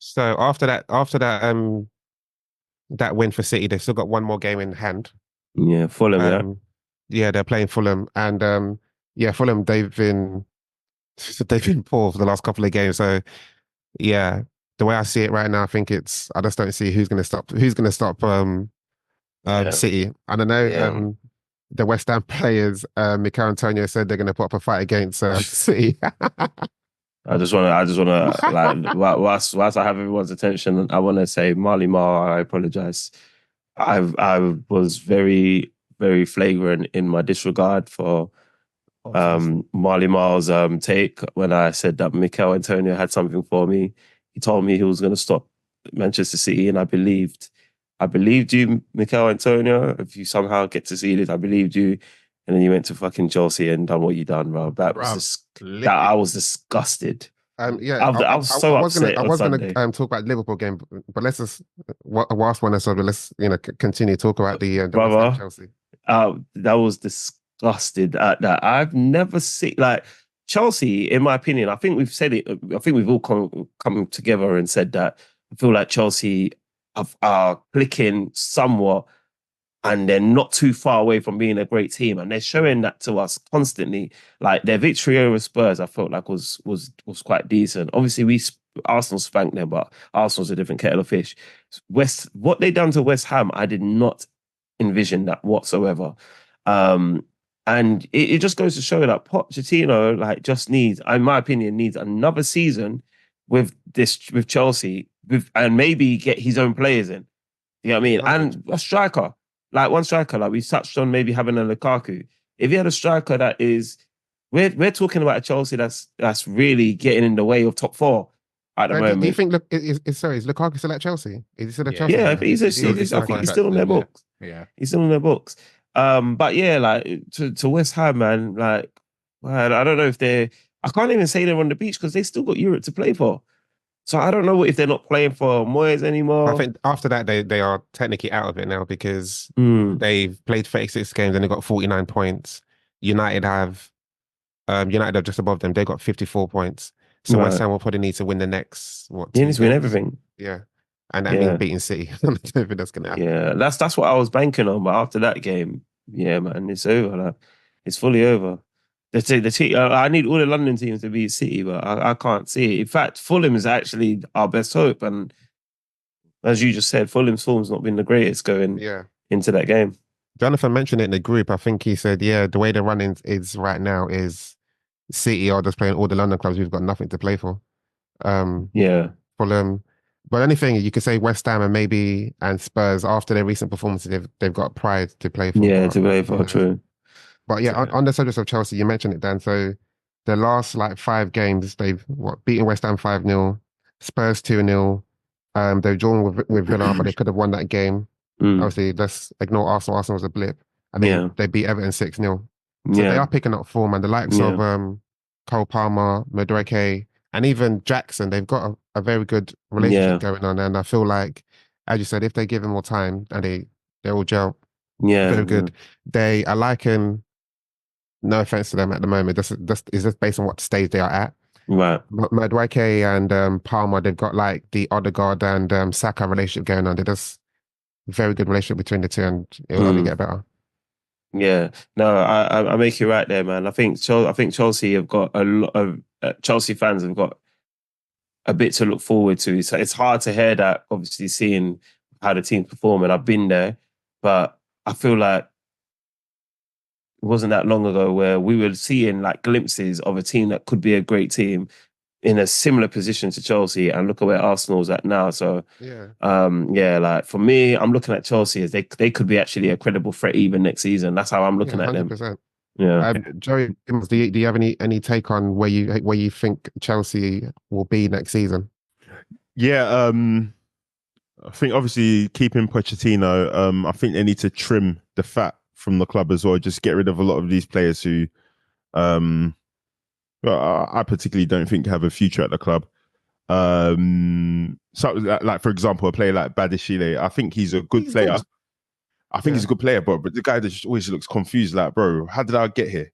So after that win for City, they've still got 1 more game in hand. Yeah, Fulham. Yeah, they're playing Fulham, and Fulham. They've been poor for the last couple of games. So yeah, the way I see it right now, I think I just don't see who's going to stop City. I don't know. The West Ham players, Mikel Antonio said they're going to put up a fight against City. I just want to like whilst I have everyone's attention, I want to say Marley Mar, I apologize. I was very, very flagrant in my disregard for Marley Mar's take when I said that Mikel Antonio had something for me. He told me he was going to stop Manchester City, and I believed you, Mikel Antonio. If you somehow get to see this, I believed you. And then you went to fucking Chelsea and done what you done, bro. I was disgusted. I was so upset. I was going to talk about the Liverpool game, but let's just whilst one aside, let's continue to talk about the Chelsea. That was disgusted at that. I've never seen like Chelsea. In my opinion, I think we've said it. I think we've all come together and said that. I feel like Chelsea are clicking somewhat. And they're not too far away from being a great team, and they're showing that to us constantly. Like their victory over Spurs, I felt like was quite decent. Obviously, Arsenal spanked them, but Arsenal's a different kettle of fish. What they done to West Ham, I did not envision that whatsoever. And it just goes to show that Pochettino just needs, in my opinion, another season with Chelsea, and maybe get his own players in. You know what I mean? And a striker. Like one striker, like we touched on maybe having a Lukaku. If you had a striker that is, we're talking about a Chelsea that's really getting in the way of top 4 at the moment. Do you think, is Lukaku still at Chelsea? Is he still at Chelsea? Yeah, he's still on their books. Yeah. He's still on their books. But yeah, like to West Ham, man, I don't know if I can't even say they're on the beach because they still got Europe to play for. So I don't know if they're not playing for Moyes anymore. I think after that, they are technically out of it now because they've played 36 games and they've got 49 points. United have just above them. They've got 54 points. So West Ham will probably need to win the next, They need to win everything. Yeah. And that means beating City. I don't think that's going to happen. Yeah, that's what I was banking on. But after that game, yeah, man, it's over. Like, it's fully over. I need all the London teams to beat City, but I can't see it. In fact, Fulham is actually our best hope. And as you just said, Fulham's form's not been the greatest going into that game. Jonathan mentioned it in the group. I think he said, the way the running is right now is City are just playing all the London clubs. We've got nothing to play for. Fulham. But anything you could say West Ham and Spurs after their recent performances, they've got pride to play for. Yeah, to play for, true. But on the subject of Chelsea, you mentioned it, Dan. So the last like 5 games, they've beaten West Ham 5-0, Spurs 2-0. They've drawn with Villa, but they could have won that game. Obviously, let's ignore Arsenal. Arsenal was a blip. And then they beat Everton 6-0. So they are picking up form, and the likes of Cole Palmer, Madueke, and even Jackson, they've got a very good relationship going on. And I feel like, as you said, if they give him more time and they all gel, very good. They are liking, no offense to them at the moment, this is just based on what stage they are at. Right. Madueke and Palmer, they've got like the Odegaard and Saka relationship going on. They're just very good relationship between the two, and it will only get better. Yeah, no, I make you right there, man. I think Chelsea have got a lot of Chelsea fans have got a bit to look forward to. So it's hard to hear that, obviously, seeing how the team's performing. I've been there, but I feel like it wasn't that long ago where we were seeing like glimpses of a team that could be a great team in a similar position to Chelsea, and look at where Arsenal's at now. So like for me, I'm looking at Chelsea as they could be actually a credible threat even next season. That's how I'm looking at 100%. them. Yeah. Joey, do you have any take on where you think Chelsea will be next season? Yeah, I think obviously keeping Pochettino, I think they need to trim the fat from the club as well. Just get rid of a lot of these players who I particularly don't think have a future at the club. So, like for example, a player like Badishile, I think he's a good player. Good. I think he's a good player, but the guy that just always looks confused, like, bro, how did I get here?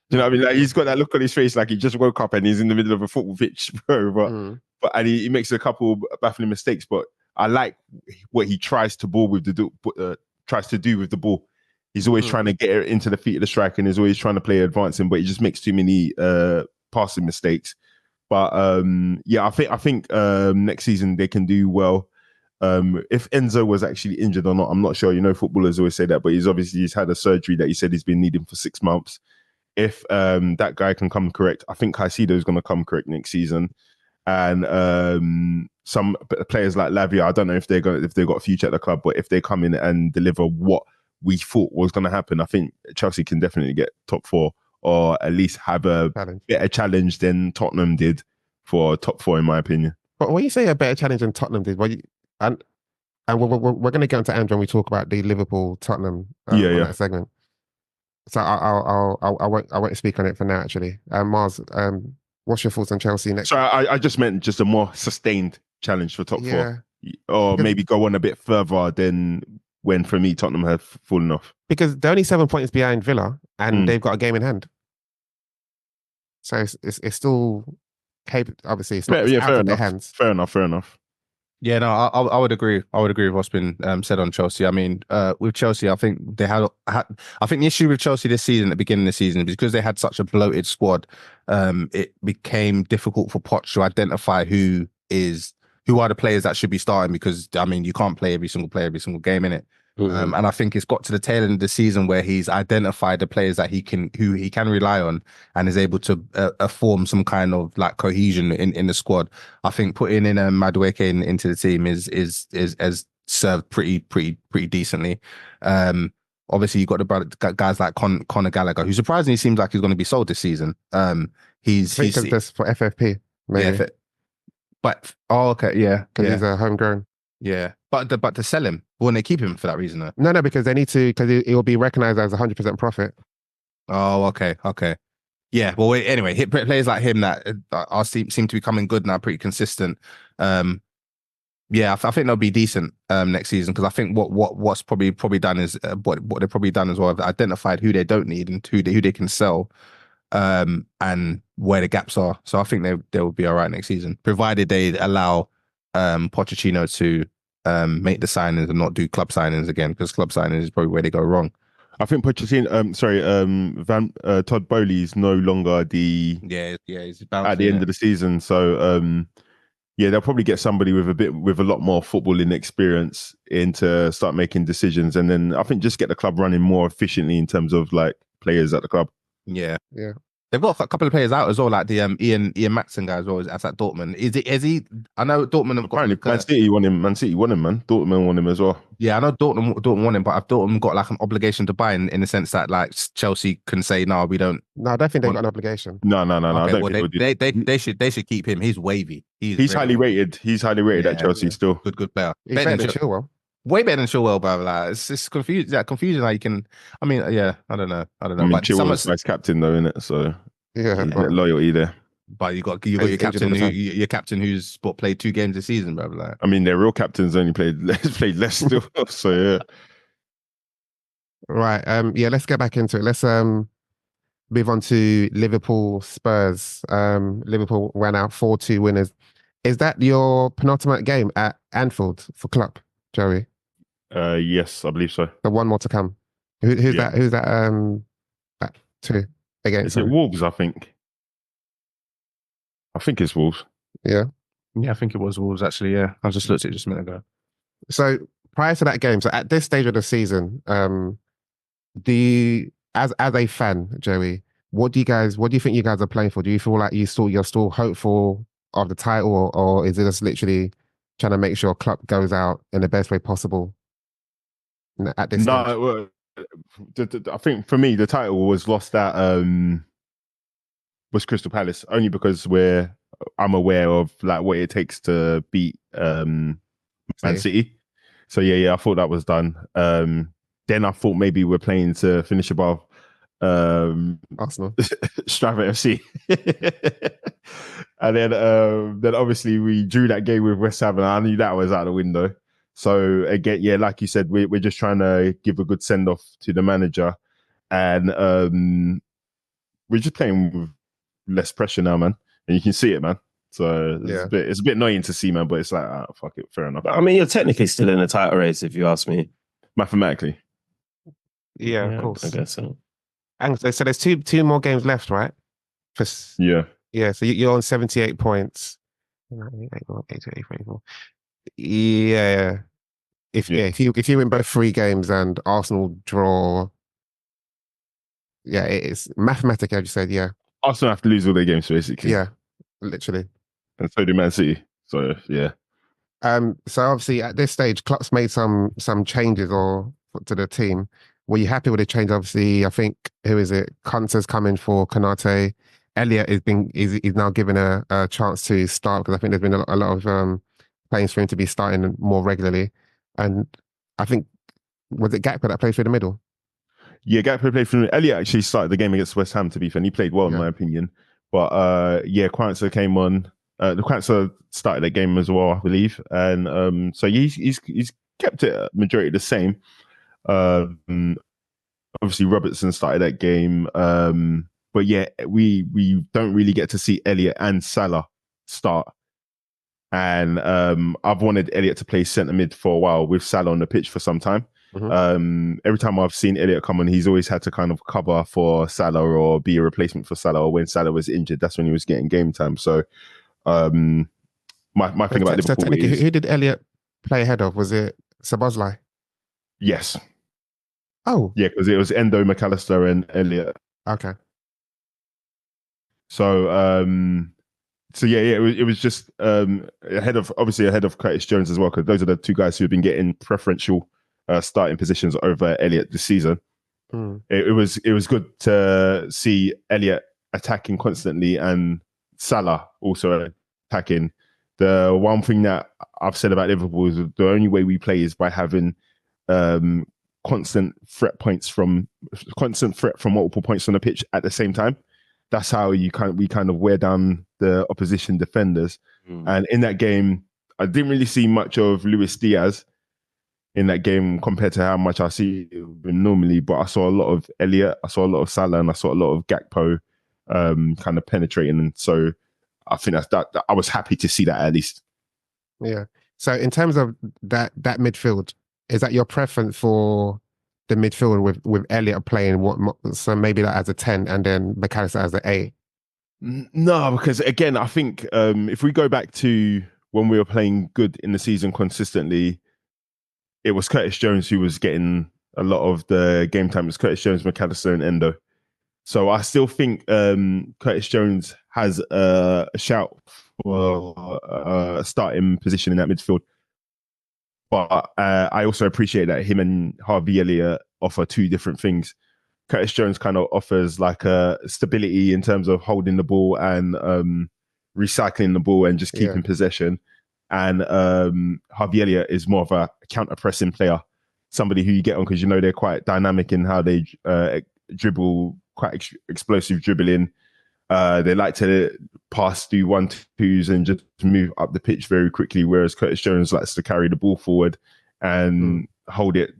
Do you know what I mean? Like, he's got that look on his face, like he just woke up and he's in the middle of a football pitch, bro. But and he makes a couple baffling mistakes. But I like what he tries to do with the ball. He's always trying to get it into the feet of the striker, and he's always trying to play advancing, but he just makes too many passing mistakes. But I think next season they can do well. If Enzo was actually injured or not, I'm not sure. You know, footballers always say that, but he's had a surgery that he said he's been needing for 6 months. If that guy can come correct, I think Caicedo is going to come correct next season. And some players like Lavia, I don't know if they've got a future at the club, but if they come in and deliver what we thought was going to happen, I think Chelsea can definitely get top 4, or at least have a better challenge than Tottenham did for top 4, in my opinion. But when you say a better challenge than Tottenham did, and we're going to get into Andrew when we talk about the Liverpool Tottenham that segment. So I won't speak on it for now. Actually, Mars, what's your thoughts on Chelsea next? So I just meant just a more sustained challenge for top 4, or maybe go on a bit further than when, for me, Tottenham have fallen off. Because they're only 7 points behind Villa, and they've got a game in hand. So it's still capable. Obviously, it's not out of their hands. Fair enough. Yeah, no, I would agree. I would agree with what's been said on Chelsea. I mean, with Chelsea, I think they had. I think the issue with Chelsea this season, at the beginning of the season, is because they had such a bloated squad. It became difficult for Poch to identify who are the players that should be starting, because I mean, you can't play every single player every single game, innit? And I think it's got to the tail end of the season where he's identified the players that who he can rely on, and is able to form some kind of like cohesion in the squad. I think putting in Madueke into the team is served pretty decently. Obviously, you've got the guys like Conor Gallagher, who surprisingly seems like he's going to be sold this season. He's just for FFP, maybe. Yeah, but okay, yeah, because he's a homegrown. Yeah, but to sell him, wouldn't they keep him for that reason? Though? No, because they need to, because it will be recognised as 100% profit. Oh, okay. Yeah, well, anyway, players like him that seem to be coming good now, pretty consistent. Yeah, I think they'll be decent next season, because I think what's probably done is what they've probably done as well. Have identified who they don't need and who they can sell, and where the gaps are. So I think they will be all right next season, provided they allow Pochettino to make the signings and not do club signings again, because club signings is probably where they go wrong. I think Pochettino, Todd Bowley is no longer the he's at the end of the season. So they'll probably get somebody with a lot more footballing experience in to start making decisions, and then I think just get the club running more efficiently in terms of like players at the club. Yeah. They've got a couple of players out as well, like the Ian Matson guy as well as at Dortmund. Is he? I know Dortmund have got Man City won him. Man City won him, man. Dortmund won him as well. Yeah, I know Dortmund won him, but I've Dortmund got like an obligation to buy in the sense that like Chelsea can say no, we don't. No, I don't think they've got an obligation. No. Okay, I don't think they should keep him. He's wavy. He's highly rated. He's highly rated at Chelsea still. Good player. He's better than Chilwell. Way better than Chilwell, bro. Like it's confused. That confusion. Like you can. I mean, yeah. I don't know. I mean, Chilwell's vice captain though, isn't it? So yeah, loyalty there. But you got your captain who's played 2 games this season, bro. Like, I mean, their real captains only played less still. So yeah. Right. Yeah. Let's get back into it. Let's move on to Liverpool Spurs. Liverpool ran out 4-2 winners. Is that your penultimate game at Anfield for Klopp, Joey? Yes, I believe so. So one more to come. Who's that? Who's that? That 2 against? Is it Wolves? I think it's Wolves. Yeah. Yeah, I think it was Wolves actually. Yeah, I just looked at it just a minute ago. So prior to that game, so at this stage of the season, do you, as a fan, Joey, what do you think you guys are playing for? Do you feel like you're still hopeful of the title, or is it just literally trying to make sure Klopp goes out in the best way possible at this stage? No, I think for me the title was lost at was Crystal Palace, only because I'm aware of like what it takes to beat Man City. So yeah, I thought that was done. Then I thought maybe we're playing to finish above Arsenal, Strava FC. And then obviously we drew that game with West Ham, and I knew that was out the window. So again, yeah, like you said, we're just trying to give a good send off to the manager, and we're just playing with less pressure now, man, and you can see it, man. So it's a bit annoying to see, man, but it's like, fuck it, fair enough. I mean, you're technically still in the title race, if you ask me. Mathematically. Yeah, of course. I guess so. And so there's two more games left, right? Yeah. So you're on 78 points. Yeah. If you win both 3 games and Arsenal draw, it's mathematically, as you said, yeah. Arsenal have to lose all their games, basically. Yeah, literally. And so do Man City. So yeah. So obviously at this stage, Klopp's made some changes to the team. Were you happy with the change? Obviously, I think who is it? Konsa's coming for Konate. Elliot is now given a chance to start, because I think there's been a lot of playing for him to be starting more regularly. And I think, was it Gakpo that played through the middle? Yeah, Gakpo played through. Elliot actually started the game against West Ham, to be fair, and he played well in my opinion. But Kwanzaa came on. The Kwanzaa started that game as well, I believe, and so he's kept it majority the same. Obviously Robertson started that game, but yeah, we don't really get to see Elliot and Salah start. And I've wanted Elliot to play centre mid for a while with Salah on the pitch for some time. Mm-hmm. Every time I've seen Elliot come on, he's always had to kind of cover for Salah or be a replacement for Salah. Or when Salah was injured, that's when he was getting game time. So my thing about Liverpool is... Who did Elliot play ahead of? Was it Szoboszlai? Yes. Oh. Yeah, because it was Endo, McAllister and Elliot. Okay. So it was just ahead of Curtis Jones as well, because those are the 2 guys who have been getting preferential starting positions over Elliot this season. It was good to see Elliot attacking constantly and Salah also attacking. The one thing that I've said about Liverpool is the only way we play is by having constant threat from multiple points on the pitch at the same time. That's how we kind of wear down the opposition defenders. And in that game, I didn't really see much of Luis Diaz in that game compared to how much I see normally, but I saw a lot of Elliot, I saw a lot of Salah, and I saw a lot of Gakpo kind of penetrating. And so I think that I was happy to see that at least. Yeah. So in terms of that midfield, is that your preference for the midfield with Elliot playing so maybe that as a 10 and then McAllister as an 8? No, because again, I think if we go back to when we were playing good in the season consistently, it was Curtis Jones who was getting a lot of the game time. It was Curtis Jones, McAllister and Endo. So I still think Curtis Jones has a shout for a starting position in that midfield. But I also appreciate that him and Harvey Elliott offer two different things. Curtis Jones kind of offers like a stability in terms of holding the ball and recycling the ball and just keeping possession. And Harvey Elliott is more of a counter-pressing player, somebody who you get on because they're quite dynamic in how they dribble, quite explosive dribbling. They like to pass through 1-2s and just move up the pitch very quickly, whereas Curtis Jones likes to carry the ball forward and hold it,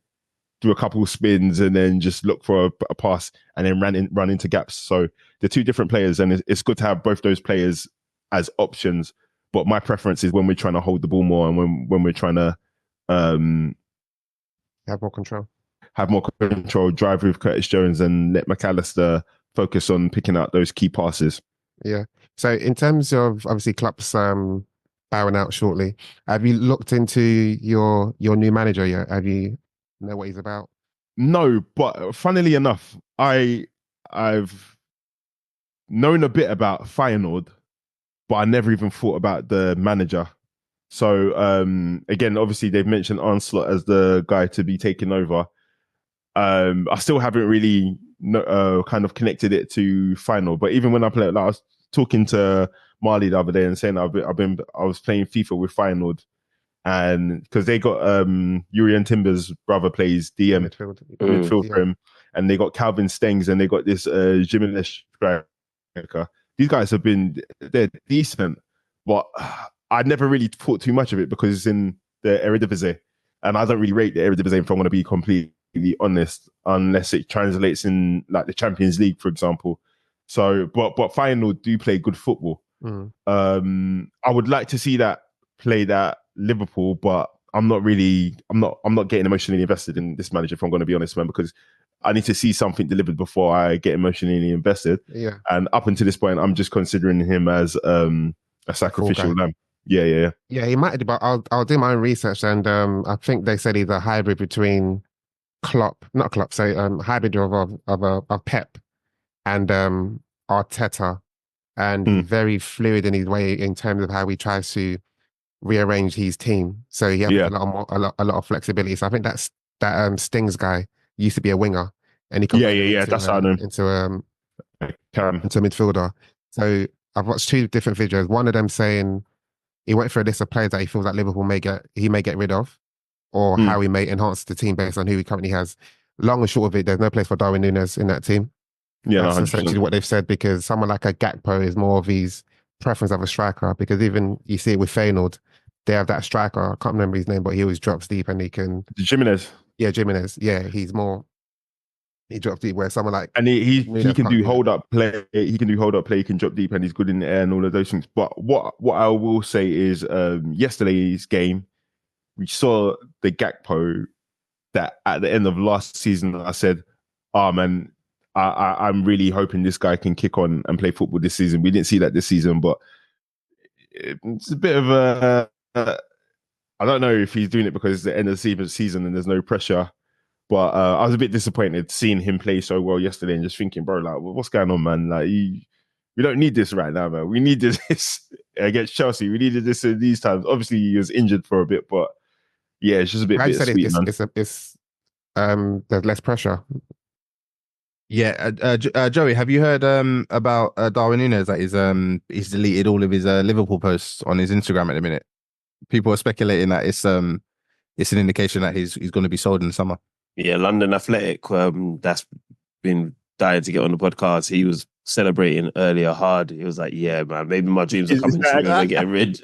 do a couple of spins, and then just look for a pass and then run into gaps. So they're two different players, and it's good to have both those players as options. But my preference is when we're trying to hold the ball more and when we're trying to have more control, drive with Curtis Jones and let McAllister focus on picking out those key passes. Yeah. So in terms of obviously Klopp's bowing out shortly, have you looked into your new manager yet? Have you know what he's about? No, but funnily enough, I've known a bit about Feyenoord, but I never even thought about the manager. So again, obviously they've mentioned Onslaught as the guy to be taking over. I still haven't really kind of connected it to Feyenoord, but even when I play, I was talking to Marley the other day and saying I was playing FIFA with Feyenoord, and because they got Urian Timber's brother plays DM midfield for him, and they got Calvin Stengs and they got this Jimenez striker. These guys they're decent, but I never really thought too much of it because it's in the Eredivisie, and I don't really rate the Eredivisie if I want to be completely honest, unless it translates in like the Champions League, for example. So, but Feyenoord do play good football. I would like to see that played at Liverpool, but I'm not getting emotionally invested in this manager, if I'm going to be honest, man, because I need to see something delivered before I get emotionally invested. Yeah. And up until this point, I'm just considering him as a sacrificial lamb. Yeah, he might do, but I'll do my own research, and I think they said he's a hybrid between hybrid of Pep and Arteta, and very fluid in his way in terms of how he tries to rearrange his team. So he has a lot of flexibility. So I think that Stings guy used to be a winger, and he comes that's how I know into midfielder. So I've watched two different videos. One of them saying he went through a list of players that he feels like Liverpool may get rid of, or how he may enhance the team based on who he currently has. Long and short of it, there's no place for Darwin Núñez in that team. Yeah, that's 100%. essentially what they've said, because someone like a Gakpo is more of his preference of a striker, because even you see it with Feyenoord, they have that striker, I can't remember his name, but he always drops deep and he can... Jimenez. Yeah, Jimenez. Yeah, he drops deep, where someone like... And he can do hold-up play, he can drop deep, and he's good in the air and all of those things. But what I will say is yesterday's game, we saw the Gakpo that at the end of last season, I said, oh man, I'm really hoping this guy can kick on and play football this season. We didn't see that this season, but it's a bit of a... I don't know if he's doing it because it's the end of the season and there's no pressure, but I was a bit disappointed seeing him play so well yesterday and just thinking, bro, like, what's going on, man? Like, we don't need this right now, man. We needed this against Chelsea. We needed this in these times. Obviously, he was injured for a bit, but yeah, it's just a bit sweet, man. There's less pressure. Yeah, Joey, have you heard about Darwin Núñez, that he's deleted all of his Liverpool posts on his Instagram at the minute? People are speculating that it's an indication that he's going to be sold in the summer. Yeah, London Athletic, that's been dying to get on the podcast. He was celebrating earlier hard. He was like, yeah, man, maybe my dreams are coming true and we're getting rid.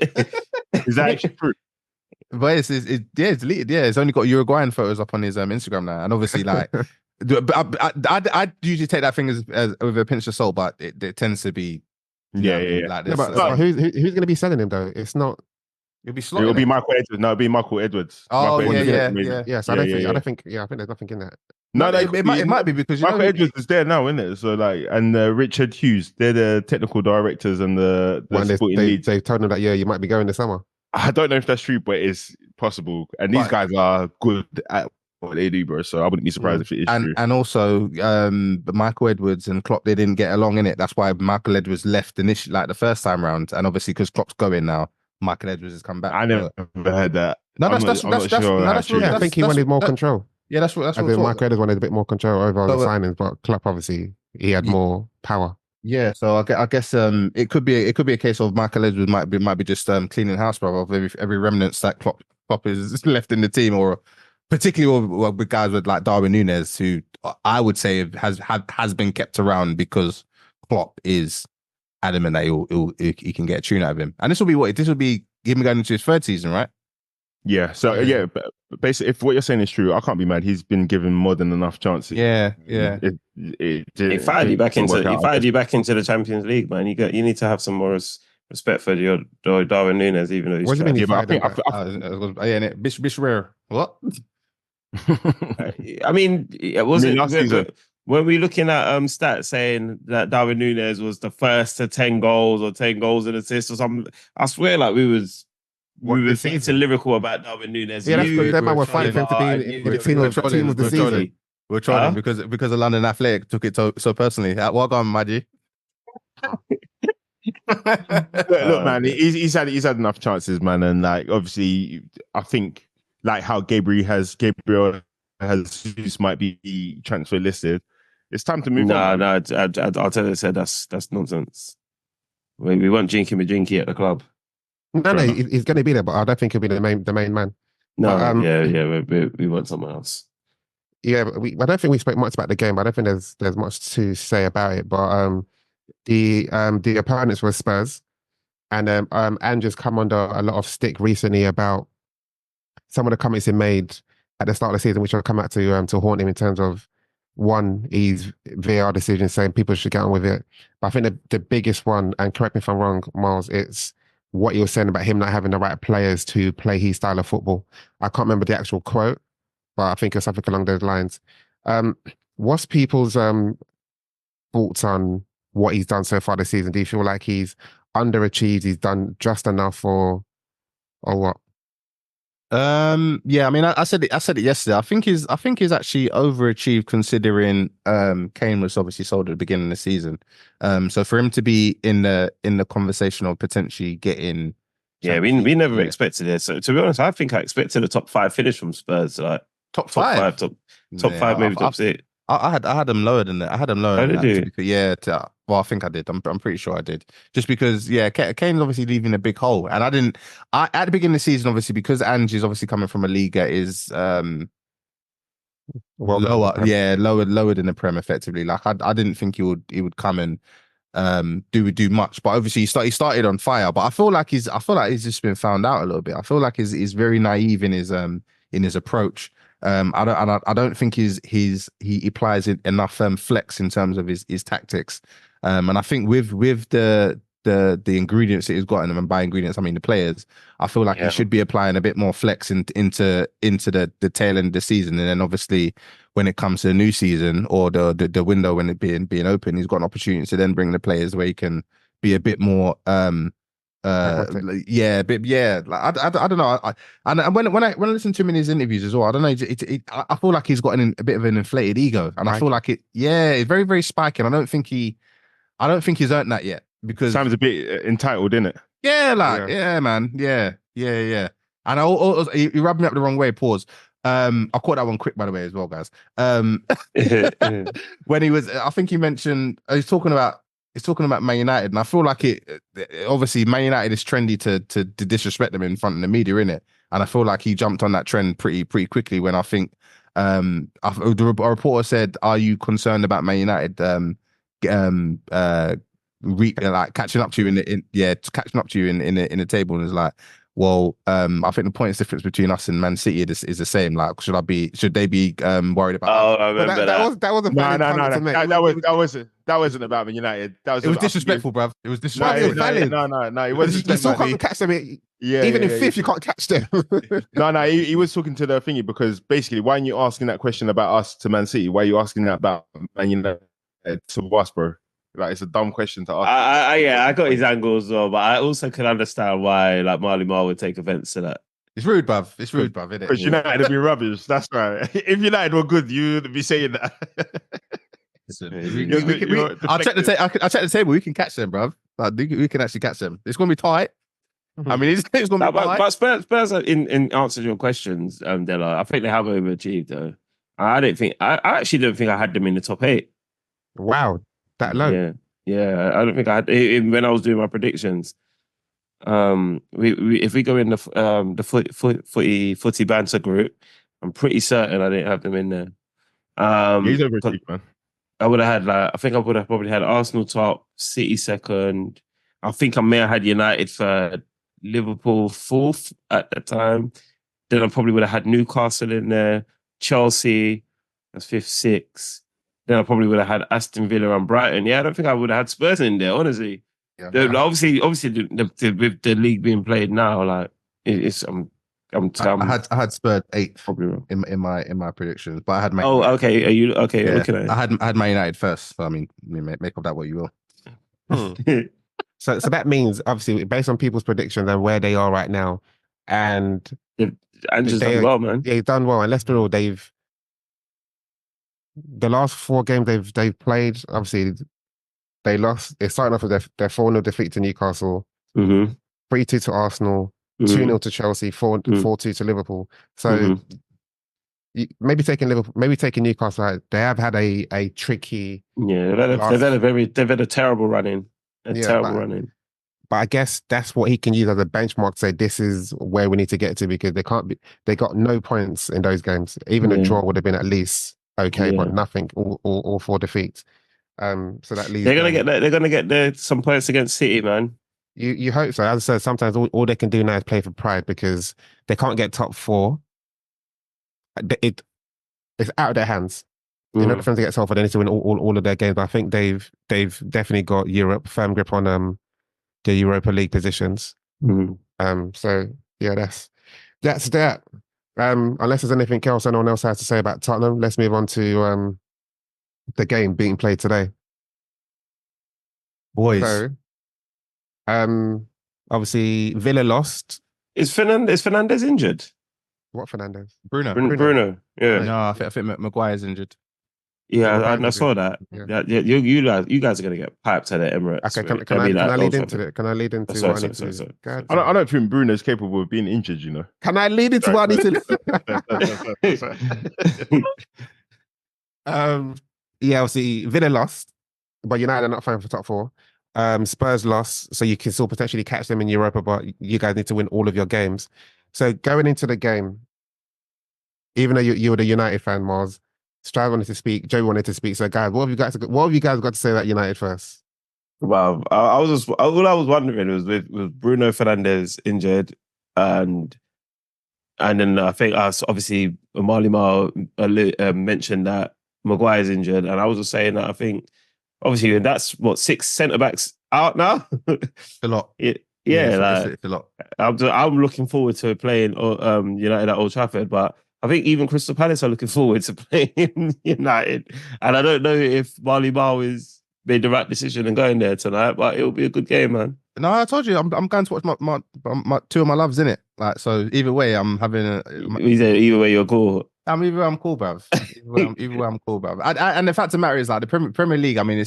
Is that actually true? But it's deleted. Yeah, it's only got Uruguayan photos up on his Instagram now, and obviously, like, I usually take that thing as with a pinch of salt, but it tends to be like this. But who's going to be selling him though? It's not. It'll be Michael Edwards. No, it'll be Michael Edwards. Oh, Michael yeah. Yeah, so I don't think there's nothing in that. No, it might be because Michael Edwards is there now, isn't it? So like, and Richard Hughes, they're the technical directors and the sporting leads. They told them that you might be going this summer. I don't know if that's true, but it's possible. And these guys are good at what they do, bro. So I wouldn't be surprised if it is true. And also, Michael Edwards and Klopp, they didn't get along in it. That's why Michael Edwards left initially, like the first time round. And obviously, because Klopp's going now, Michael Edwards has come back. I never heard that. No, that's I think he wanted more control. Yeah, that's what Michael Edwards wanted a bit more control over the signings, but Klopp obviously he had more power. Yeah, so I guess it could be a case of Michael Edwards might be just cleaning house, brother, of every remnants that Klopp is left in the team, or particularly with guys with like Darwin Núñez, who I would say has been kept around because Klopp is adamant that he can get a tune out of him, and this will be him going into his third season, right? Yeah. So yeah, basically, if what you're saying is true, I can't be mad. He's been given more than enough chances. Yeah. He fired you back into the Champions League, man. You need to have some more respect for your Darwin Núñez, even though he's. What do you mean? Bish rare. What? I mean, it wasn't. When we looking at stats saying that Darwin Núñez was the first to 10 goals or 10 goals and assists or something, I swear, like we were feeling lyrical about Darwin Núñez. Yeah, that man was fighting for him to be in the team of the season. We're trolling because of London Athletic took it so personally. Well done, Maggie. Look, man, he's had enough chances, man, and like obviously, I think like how Gabriel has might be transfer listed. It's time to move on. No, I'll tell you, that's nonsense. We want Jinky Majinky at the club. No, he's going to be there, but I don't think he'll be the main man. No, we want someone else. Yeah, but I don't think we spoke much about the game. But I don't think there's much to say about it. But the opponents were Spurs, and Andrew's come under a lot of stick recently about some of the comments he made at the start of the season, which will come out to haunt him in terms of one, his VAR decision saying people should get on with it. But I think the biggest one, and correct me if I'm wrong, Miles, it's what you were saying about him not having the right players to play his style of football. I can't remember the actual quote, but I think it's something along those lines. What's people's thoughts on what he's done so far this season? Do you feel like he's underachieved, he's done just enough, or what? Yeah, I mean, I said it yesterday. I think he's actually overachieved considering Kane was obviously sold at the beginning of the season. So for him to be in the conversation of potentially getting, we never expected it. So to be honest, I think I expected a top 5 finish from Spurs, like top five, maybe top 6. I had them lower than that. I had them lower than that. Yeah. Well, I think I did. I'm pretty sure I did. Just because, Kane's obviously leaving a big hole, and at the beginning of the season, obviously because Angie's obviously coming from a league that is lower than the Prem effectively. Like I didn't think he would come and do much, but obviously he started on fire. But I feel like he's just been found out a little bit. I feel like he's very naive in his approach. I don't think he applies enough flex in terms of his tactics. And I think with the ingredients that he's got in them, and by ingredients I mean the players, I feel like he should be applying a bit more flex into the tail end of the season. And then obviously when it comes to the new season or the window when it being open, he's got an opportunity to then bring the players where he can be a bit more I don't know. And when I listen to him in his interviews as well, I don't know. I feel like he's got a bit of an inflated ego, and I feel like it's very, very spiky. And I don't think he's earned that yet, because sounds a bit entitled, isn't it? Yeah, man, yeah. And he rubbed me up the wrong way. Pause. I caught that one quick, by the way, as well, guys. When he was, I think he mentioned he's talking about Man United, and I feel like obviously Man United is trendy to disrespect them in front of the media, innit? And I feel like he jumped on that trend pretty quickly when I think a reporter said, "Are you concerned about Man United like catching up to you in the table?" And it's like, well, I think the points difference between us and Man City is the same. Like, should they be worried about? Oh, I remember that. That was a no. That wasn't about Man United. It was disrespectful, bruv. It was disrespectful. No. It wasn't. You still can't catch them. Even in fifth, you can't catch them. No. He was talking to the thingy, because basically, why aren't you asking that question about us to Man City? Why are you asking that about Man United to us, bro? Like, it's a dumb question to ask. I got his angle as well, but I also can understand why like Marley Marl would take offense to that. It's rude, bruv. It's rude, bruv, isn't it? Because United would be rubbish. That's right. If United were good, you wouldn't be saying that. Listen, I'll check the table. We can catch them, bruv. Like, we can actually catch them. It's going to be tight. I mean, it's going to be tight. But Spurs in answer to your questions, Della, I think they have overachieved, though. I actually don't think I had them in the top 8. Wow, that low. Yeah. I don't think I had when I was doing my predictions. If we go in the footy banter group, I'm pretty certain I didn't have them in there. He's overachieved, man. I would have had I think I would have probably had Arsenal top, City second. I think I may have had United third, Liverpool fourth at the time. Then I probably would have had Newcastle in there, Chelsea, that's fifth, sixth. Then I probably would have had Aston Villa and Brighton. Yeah, I don't think I would have had Spurs in there, honestly. Yeah, obviously, with the league being played now, like it's I had Spurs 8th probably wrong in my predictions, but I had okay. Are you okay? Yeah, looking at it? I had Man United first. So I mean, make of that what you will. So that means obviously based on people's predictions and where they are right now, and just done well, man. Yeah, done well. And let's be real, the last 4 games they've played, obviously they lost. They started off with their 4-0 defeat to Newcastle, 3-2 to Arsenal, 2-0 to Chelsea, 4-2 to Liverpool. So maybe taking Newcastle out, they have had a tricky. Yeah, they've had a terrible run in. But I guess that's what he can use as a benchmark to say this is where we need to get to, because they got no points in those games. Even a draw would have been at least okay, but nothing. All 4 defeats. So that leaves. They're gonna get some points against City, man. You hope so. As I said, sometimes all they can do now is play for pride because they can't get top 4. It's out of their hands. You know, for them to get top 4, they need to win all of their games. But I think they've definitely got Europe, firm grip on the Europa League positions. So yeah, that's that. Unless there's anything else anyone else has to say about Tottenham, let's move on to the game being played today. Boys. So, obviously Villa lost. Is Fernandes injured? What Fernandes? Bruno. Yeah. No, I think Maguire's injured. Yeah, I saw that. Yeah. You guys are gonna get piped at the Emirates. Okay, can I lead into it? Can I lead into what I need to do? I don't think Bruno's capable of being injured, you know. Can I lead into what I need to yeah, obviously Villa lost, but United are not fighting for top 4. Spurs lost, so you can still potentially catch them in Europa, but you guys need to win all of your games. So going into the game, even though you were the United fan, Mars, Stroud wanted to speak, Joe wanted to speak. So guys, what have you guys got to say about United first? Well, all I was wondering was with Bruno Fernandes injured, and then I think obviously Marley Mar mentioned that Maguire's injured, and I was just saying that I think obviously that's what 6 centre backs out now. A lot. It's a lot. I'm looking forward to playing United at Old Trafford, but I think even Crystal Palace are looking forward to playing United, and I don't know if Marley Mar is made the right decision in going there tonight, but it'll be a good game, man. No, I told you I'm going to watch my 2 of my loves in it. Like, so either way, I'm having either way you're cool. I'm cool, bruv. Either way, I'm cool, bruv. And the fact of the matter is, like, the Premier League, I mean,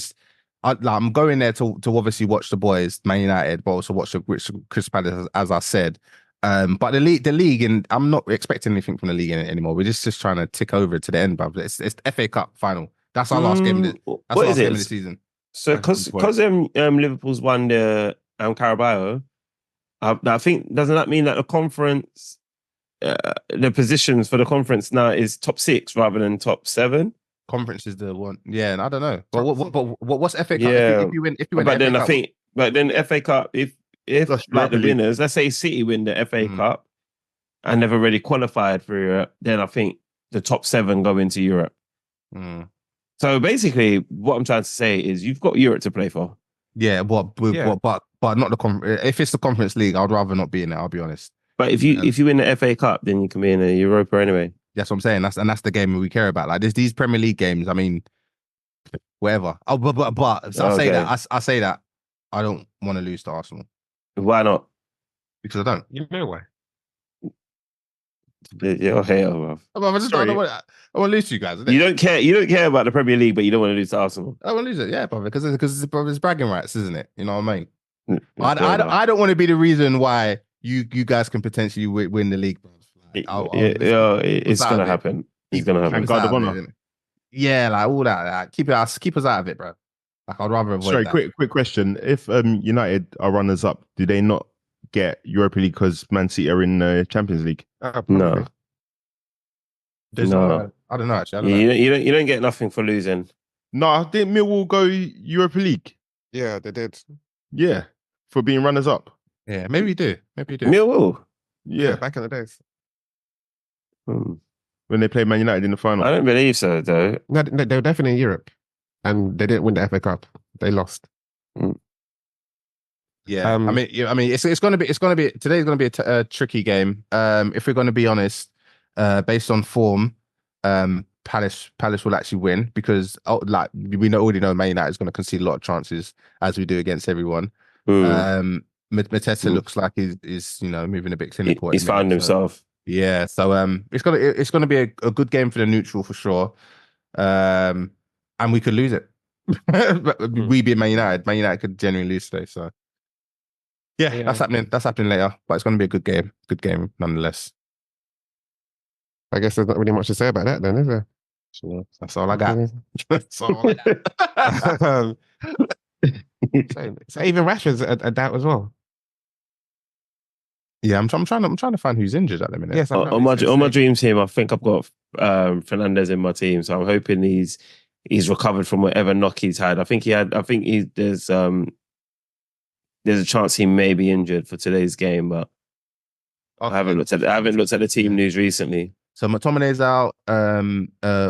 I'm going there to obviously watch the boys, Man United, but also watch the Crystal Palace, as I said. But the league, and I'm not expecting anything from the league anymore. We're just trying to tick over to the end, bruv. It's the FA Cup final. That's our last game. That's our last game of the season. So because Liverpool's won the Carabao, I think, doesn't that mean that the conference, the positions for the conference now is top 6 rather than top 7? Conference is the one. Yeah, and I don't know. But what's FA Cup? Yeah. If you win, but then I think, FA Cup, if like the winners, let's say City win the FA Cup and they've already qualified for Europe, then I think the top 7 go into Europe. So basically, what I'm trying to say is you've got Europe to play for. Yeah, but not the conference. If it's the Conference League, I'd rather not be in it. I'll be honest. But if you win the FA Cup, then you can be in a Europa anyway. That's what I'm saying. That's the game we care about. Like, there's these Premier League games. I mean, whatever. Oh, but so I say that I don't want to lose to Arsenal. Why not? Because I don't. You know why? You're a hater, bro. I want to lose to you guys. You don't care. You don't care about the Premier League, but you don't want to lose to Arsenal. I want to lose it, yeah, brother, because it's bragging rights, isn't it? You know what I mean? Yeah, I don't want to be the reason why you guys can potentially win the league, bro. It's gonna happen. It's gonna happen. Guard of honor. Yeah, like all that. Like, keep us out of it, bro. Like, I'd rather avoid Sorry, that. quick question. If United are runners up, do they not get Europa League because Man City are in the Champions League? No. No. I don't know, actually. You don't get nothing for losing. No, didn't Millwall go Europa League? Yeah, they did. Yeah, for being runners up. Yeah, maybe you do. Millwall? Yeah, back in the days. When they played Man United in the final. I don't believe so, though. No, they were definitely in Europe, and they didn't win the FA Cup. They lost. Yeah, I mean, it's going to be today's going to be a tricky game. If we're going to be honest, based on form, Palace will actually win because we already know Man United is going to concede a lot of chances as we do against everyone. Mateta looks like he's moving a bit clinical. He's found himself. Yeah, so it's gonna be a good game for the neutral for sure, and we could lose it. We beat Man United. Man United could genuinely lose today. So yeah, that's happening. That's happening later, but it's gonna be a good game. Good game nonetheless. I guess there's not really much to say about that, then, is there? So that's all I got. That's all I got. So even Rashford's a doubt as well. Yeah, I'm trying to find who's injured at the minute. Yes, on my dream team, I think I've got Fernandez in my team, so I'm hoping he's recovered from whatever knock he's had. There's a chance he may be injured for today's game, but I haven't looked at the team news recently. So McTominay's out,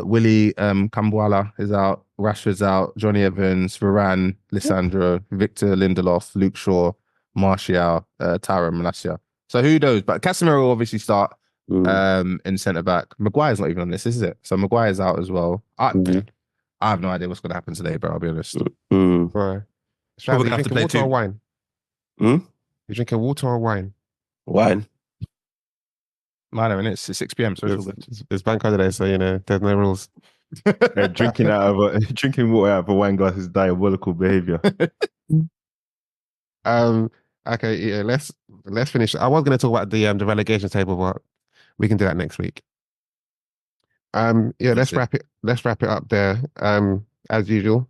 Willie Cambuala is out, Rashford's out, Johnny Evans, Varane, Lissandro, Victor Lindelof, Luke Shaw, Martial, Tyron Malacia. So who knows? But Casemiro will obviously start in centre back. Maguire's not even on this, is it? So Maguire's out as well. I have no idea what's going to happen today, bro. I'll be honest. Right. Probably gonna have to play water or wine? You drinking water or wine? Wine. Minor, and it's 6 p.m. So it's bank holiday, so there's no rules. Drinking water out of a wine glass is diabolical behavior. Okay, yeah, let's finish. I was going to talk about the relegation table, but we can do that next week. Yeah, let's wrap it up there. As usual,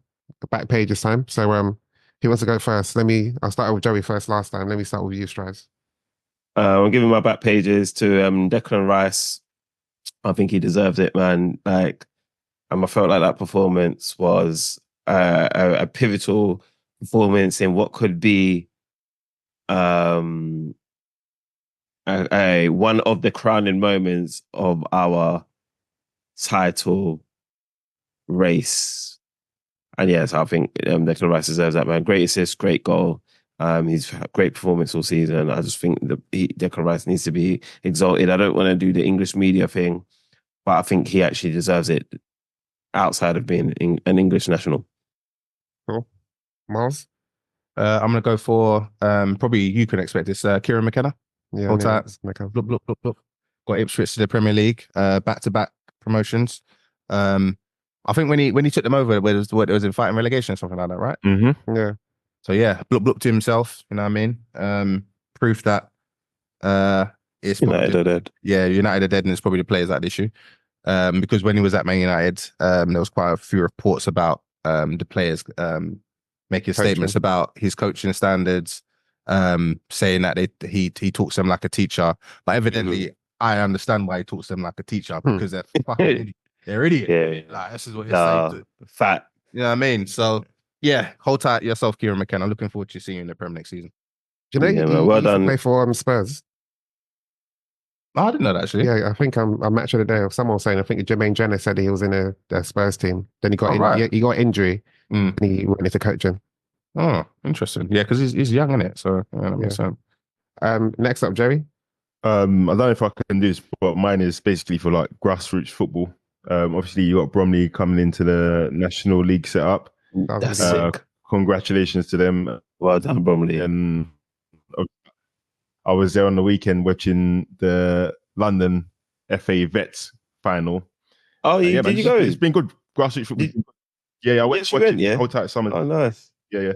back page this time. So who wants to go first? I'll start with Joey first last time. Let me start with you, Strives. I'm giving my back pages to Declan Rice. I think he deserves it, man. I felt like that performance was a pivotal performance in what could be one of the crowning moments of our title race. And yes, I think Declan Rice deserves that, man. Great assist, great goal. He's had a great performance all season. I just think Declan Rice needs to be exalted. I don't want to do the English media thing, but I think he actually deserves it outside of being an English national. Cool. Miles? I'm going to go for, probably you can expect this, Kieran McKenna. Yeah, Hold tight. Got Ipswich to the Premier League, back-to-back promotions. I think when he took them over, it was in fighting relegation or something like that, right? Mm-hmm. Yeah. So yeah, bloop to himself, you know what I mean? Proof that it's United are dead. Yeah, United are dead, and it's probably the players that issue. Because when he was at Man United, there was quite a few reports about the players making statements about his coaching standards, saying that he talks to them like a teacher. But evidently, I understand why he talks to them like a teacher, because they're fucking idiots. They're idiots. Yeah. Like, this is what he's saying. Fat. You know what I mean? So yeah, hold tight yourself, Kieran McKenna. I'm looking forward to seeing you in the Prem next season. Do you know well he used done. to play for Spurs? Oh, I didn't know that, actually. Yeah, I think I'm match of the day. Someone was saying, I think Jermaine Jenner said he was in a Spurs team. Then he got he got injury and he went into coaching. Oh, interesting. Yeah, because he's young, isn't it? So that makes sense. Next up, Jerry. I don't know if I can do this, but mine is basically for like grassroots football. Obviously, you got Bromley coming into the National League setup. That's sick. Congratulations to them. Well done, Bromley. And I was there on the weekend watching the London FA Vets final. Oh, yeah, did man, you go? It's been good. Grassroots football. Yeah, I went to watch it. Yeah. Hold tight, Summers. Oh, nice. Yeah.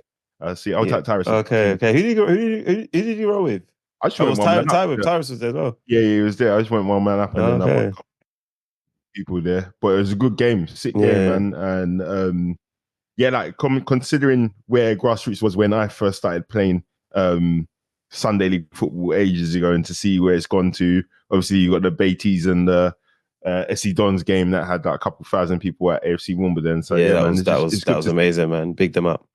See, Hold tight, Tyrus. Okay. Who did you roll with? I just went one man up. Tyrus was there as well. Yeah, he was there. I just went one man up, and then I got people there. But it was a good game, sick game, man. And like considering where Grassroots was when I first started playing Sunday League football ages ago, and to see where it's gone to. Obviously, you got the Beatties and the SC Dons game that had like a couple thousand people at AFC Wimbledon. So that was amazing, man. Big them up.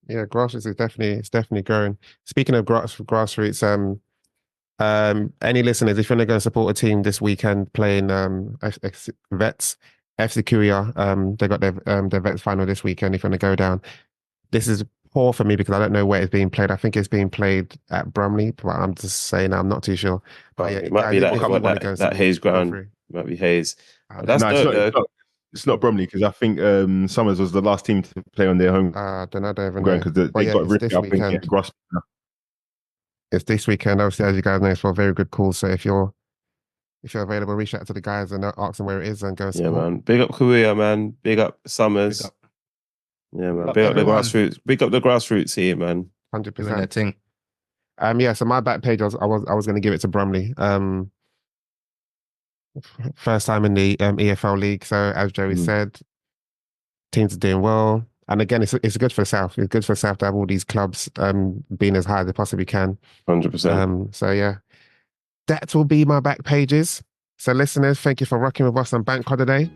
Yeah, Grassroots is definitely growing. Speaking of Grassroots, any listeners, if you're going to go support a team this weekend playing Vets, FC Curia, they got their Vets final this weekend. If you're going to go down, this is poor for me because I don't know where it's being played. I think it's being played at Bromley, but I'm just saying I'm not too sure. But yeah, it might be that Hayes ground. It might be Hayes. It's not Bromley because I think Summers was the last team to play on their home. I don't know. Because they got ripped up in Grass. It's this weekend. Obviously, as you guys know, it's for a very good call. So if you're available, reach out to the guys and ask them where it is and go support. Yeah, man. Big up Korea, man. Big up Summers. Yeah, man. Big up the Grassroots. Big up the Grassroots here, man. 100%. Yeah. So my back page, I was going to give it to Bromley. First time in the EFL league. So as Joey said, teams are doing well. And again, it's good for the South. It's good for the South to have all these clubs being as high as they possibly can. 100%. So yeah, that will be my back pages. So listeners, thank you for rocking with us on Bank Holiday.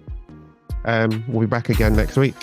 We'll be back again next week.